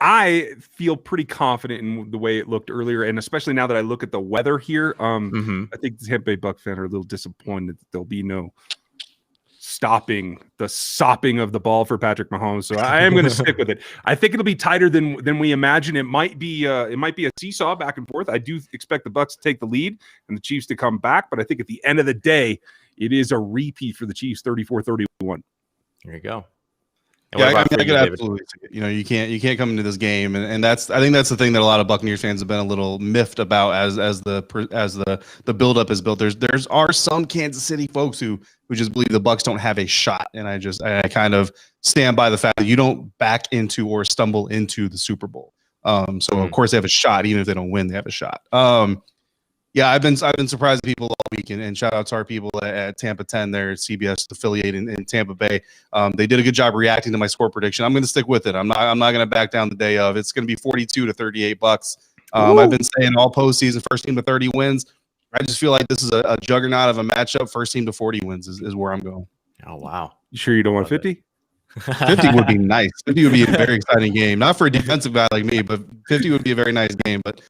[SPEAKER 4] I feel pretty confident in the way it looked earlier, and especially now that I look at the weather here. I think the Tampa Bay Bucs fans are a little disappointed that there'll be no stopping the sopping of the ball for Patrick Mahomes. So I am going to stick with it. I think it'll be tighter than we imagine. It might be a seesaw back and forth. I do expect the Bucs to take the lead and the Chiefs to come back, but I think at the end of the day, it is a repeat for the Chiefs, 34-31.
[SPEAKER 2] There you go.
[SPEAKER 5] I could absolutely see it. You can't come into this game, and I think that's the thing that a lot of Buccaneers fans have been a little miffed about as the buildup is built. There are some Kansas City folks who just believe the Bucs don't have a shot, and I kind of stand by the fact that you don't back into or stumble into the Super Bowl. So of course they have a shot, even if they don't win, they have a shot. I've been surprising people all week, and shout out to our people at Tampa 10, their CBS affiliate in Tampa Bay. They did a good job reacting to my score prediction. I'm going to stick with it. I'm not going to back down the day of. It's going to be 42-38 Bucs. I've been saying all postseason, first team to 30 wins. I just feel like this is a juggernaut of a matchup. First team to 40 wins is where I'm going.
[SPEAKER 2] Oh wow!
[SPEAKER 4] You sure you don't want 50?
[SPEAKER 5] 50 would be nice. 50 would be a very exciting game. Not for a defensive guy like me, but 50 would be a very nice game. But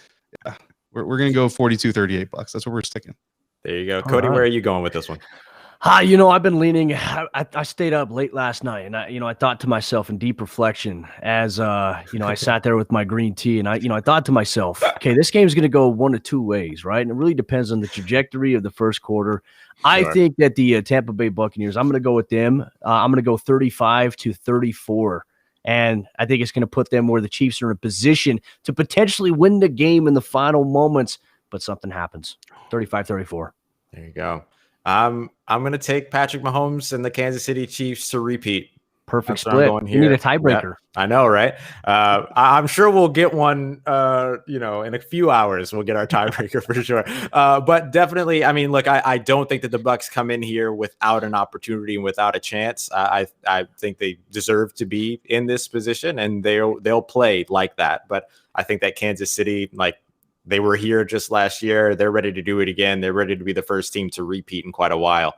[SPEAKER 5] yeah. We're going to go 42-38 Bucs. That's what we're sticking.
[SPEAKER 2] There you go. Cody, where are you going with this one?
[SPEAKER 3] I've been leaning. I stayed up late last night, and I thought to myself in deep reflection as I sat there with my green tea, and I thought to myself, okay, this game is going to go one of two ways, right? And it really depends on the trajectory of the first quarter. Sure. I think that the Tampa Bay Buccaneers, I'm going to go with them. I'm going to go 35-34. And I think it's going to put them where the Chiefs are in a position to potentially win the game in the final moments. But something happens. 35-34.
[SPEAKER 2] There you go. I'm going to take Patrick Mahomes and the Kansas City Chiefs to repeat.
[SPEAKER 3] Perfect split. You need a tiebreaker.
[SPEAKER 2] Yeah, I know, right? I'm sure we'll get one, in a few hours, we'll get our tiebreaker for sure. But definitely, I mean, look, I don't think that the Bucs come in here without an opportunity and without a chance. I think they deserve to be in this position, and they'll play like that. But I think that Kansas City, they were here just last year. They're ready to do it again. They're ready to be the first team to repeat in quite a while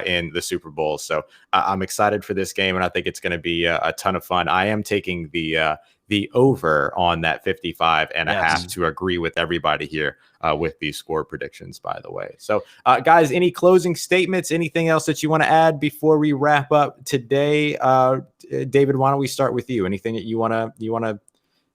[SPEAKER 2] in the Super Bowl. So I'm excited for this game, and I think it's going to be a ton of fun. I am taking the over on that 55.5 to agree with everybody here with these score predictions, by the way. So, guys, any closing statements, anything else that you want to add before we wrap up today? David, why don't we start with you? Anything that you want to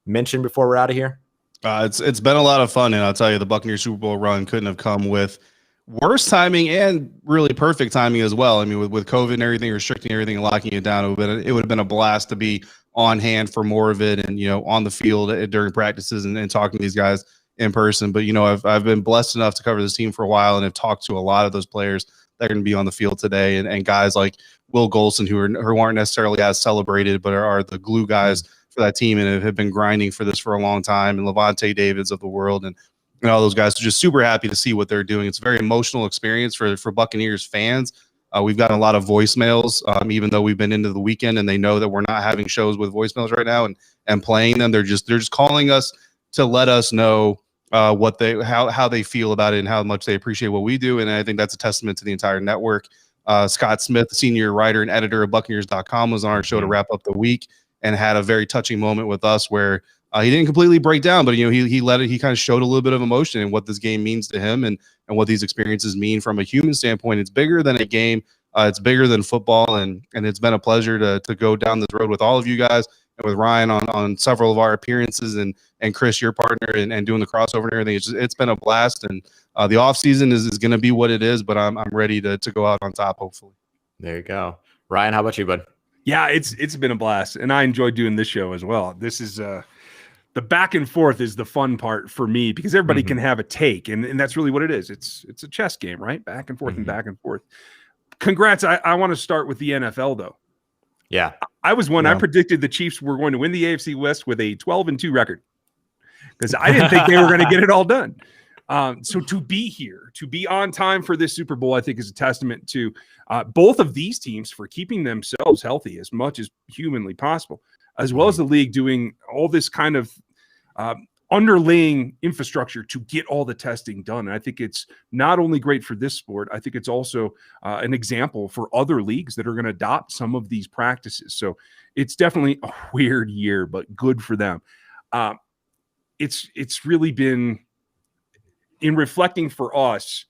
[SPEAKER 2] mention before we're out of here?
[SPEAKER 5] It's been a lot of fun, and I'll tell you, the Buccaneers Super Bowl run couldn't have come with worse timing and really perfect timing as well. I mean, with COVID and everything, restricting everything and locking it down, it would have been a blast to be on hand for more of it, and on the field during practices and talking to these guys in person. But I've been blessed enough to cover this team for a while, and have talked to a lot of those players that are going to be on the field today, and guys like Will Golson who aren't necessarily as celebrated, but are the glue guys for that team and have been grinding for this for a long time, and Levante Davids of the world and all those guys. So just super happy to see what they're doing. It's a very emotional experience for Buccaneers fans. We've gotten a lot of voicemails, even though we've been into the weekend, and they know that we're not having shows with voicemails right now and playing them. They're just calling us to let us know how they feel about it and how much they appreciate what we do. And I think that's a testament to the entire network. Scott Smith, the senior writer and editor of Buccaneers.com, was on our show to wrap up the week and had a very touching moment with us where he didn't completely break down, but he kind of showed a little bit of emotion in what this game means to him and what these experiences mean from a human standpoint. It's bigger than a game. It's bigger than football, and it's been a pleasure to go down this road with all of you guys and with Ryan on several of our appearances, and Chris, your partner, and doing the crossover and everything. It's been a blast, and the off season is going to be what it is, but I'm ready to go out on top, hopefully.
[SPEAKER 2] There you go. Ryan, how about you, bud?
[SPEAKER 4] Yeah, it's been a blast, and I enjoy doing this show as well. This is the back and forth is the fun part for me, because everybody can have a take, and that's really what it is. It's a chess game, right? Back and forth and back and forth. Congrats. I want to start with the NFL, though.
[SPEAKER 2] Yeah.
[SPEAKER 4] I was one. I predicted the Chiefs were going to win the AFC West with a 12-2 record, because I didn't think they were going to get it all done. So to be here, to be on time for this Super Bowl, I think is a testament to both of these teams for keeping themselves healthy as much as humanly possible, as well as the league doing all this kind of underlaying infrastructure to get all the testing done. And I think it's not only great for this sport, I think it's also an example for other leagues that are going to adopt some of these practices. So it's definitely a weird year, but good for them. It's really been, in reflecting for us,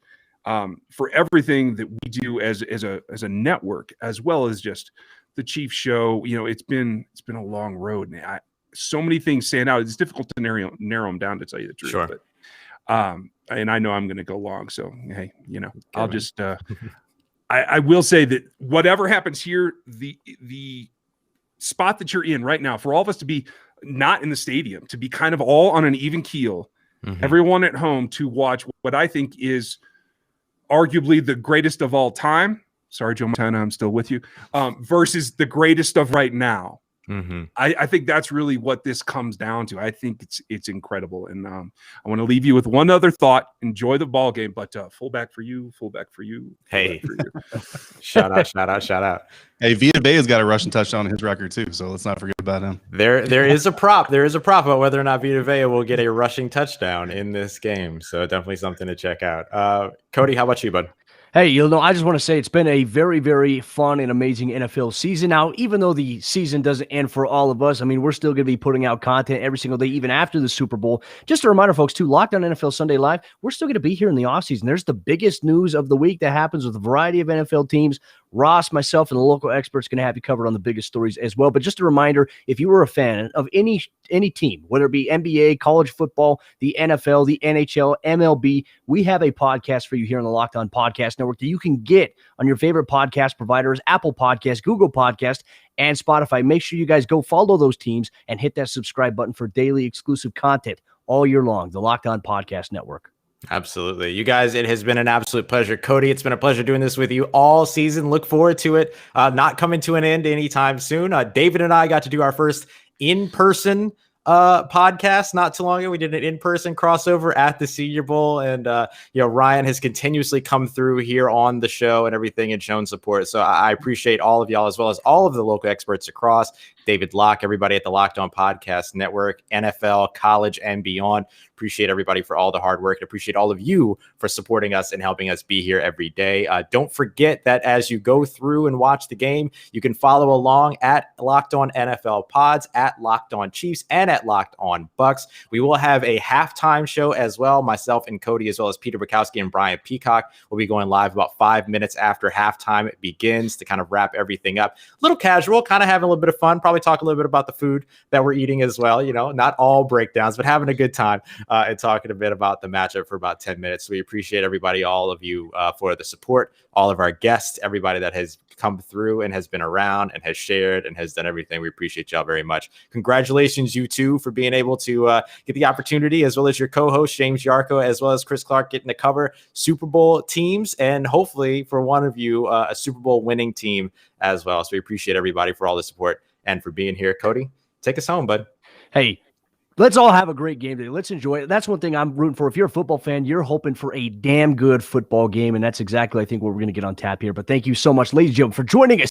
[SPEAKER 4] for everything that we do as a network, as well as just the Chiefs show, it's been a long road, and so many things stand out. It's difficult to narrow them down, to tell you the truth.
[SPEAKER 2] Sure.
[SPEAKER 4] But and I know I'm going to go long, so hey, I'll just I will say that whatever happens here, the spot that you're in right now, for all of us to be not in the stadium, to be kind of all on an even keel, everyone at home, to watch what I think is arguably the greatest of all time. Sorry, Joe Montana, I'm still with you. Versus the greatest of right now. I think that's really what this comes down to. I think it's incredible. And I want to leave you with one other thought. Enjoy the ball game, but fullback for you.
[SPEAKER 2] Hey,
[SPEAKER 4] for you.
[SPEAKER 2] shout out.
[SPEAKER 5] Hey, Vita Vea has got a rushing touchdown in his record too, so let's not forget about him.
[SPEAKER 2] There is a prop. There is a prop about whether or not Vita Vea will get a rushing touchdown in this game. So definitely something to check out. Cody, how about you, bud?
[SPEAKER 3] Hey, I just want to say it's been a very, very fun and amazing NFL season. Now, even though the season doesn't end for all of us, I mean, we're still going to be putting out content every single day, even after the Super Bowl. Just a reminder, folks, too, Locked On NFL Sunday Live, we're still going to be here in the offseason. There's the biggest news of the week that happens with a variety of NFL teams. Ross, myself, and the local experts going to have you covered on the biggest stories as well. But just a reminder, if you were a fan of any team, whether it be NBA, college football, the NFL, the NHL, MLB, we have a podcast for you here on the Locked On Podcast Network that you can get on your favorite podcast providers, Apple Podcasts, Google Podcasts, and Spotify. Make sure you guys go follow those teams and hit that subscribe button for daily exclusive content all year long. The Locked On Podcast Network.
[SPEAKER 2] Absolutely. You guys, it has been an absolute pleasure. Cody, it's been a pleasure doing this with you all season. Look forward to it. Not coming to an end anytime soon. David and I got to do our first in-person podcast not too long ago. We did an in-person crossover at the Senior Bowl, and Ryan has continuously come through here on the show and everything and shown support. So I appreciate all of y'all, as well as all of the local experts across, David Locke, everybody at the Locked On Podcast Network, NFL, college, and beyond. Appreciate everybody for all the hard work, and appreciate all of you for supporting us and helping us be here every day. Don't forget that as you go through and watch the game, you can follow along at Locked On NFL Pods, at Locked On Chiefs, and at Locked On Bucs. We will have a halftime show as well. Myself and Cody, as well as Peter Bukowski and Brian Peacock, will be going live about 5 minutes after halftime it begins to kind of wrap everything up. A little casual, kind of having a little bit of fun. Probably talk a little bit about the food that we're eating as well. Not all breakdowns, but having a good time and talking a bit about the matchup for about 10 minutes. We appreciate everybody, all of you, for the support, all of our guests, everybody that has come through and has been around and has shared and has done everything. We appreciate y'all very much. Congratulations, you two, for being able to get the opportunity, as well as your co-host, James Yarko, as well as Chris Clark, getting to cover Super Bowl teams, and hopefully for one of you, a Super Bowl winning team as well. So we appreciate everybody for all the support and for being here. Cody, take us home, bud.
[SPEAKER 3] Hey, let's all have a great game today. Let's enjoy it. That's one thing I'm rooting for. If you're a football fan, you're hoping for a damn good football game, and that's exactly, I think, what we're going to get on tap here. But thank you so much, ladies and gentlemen, for joining us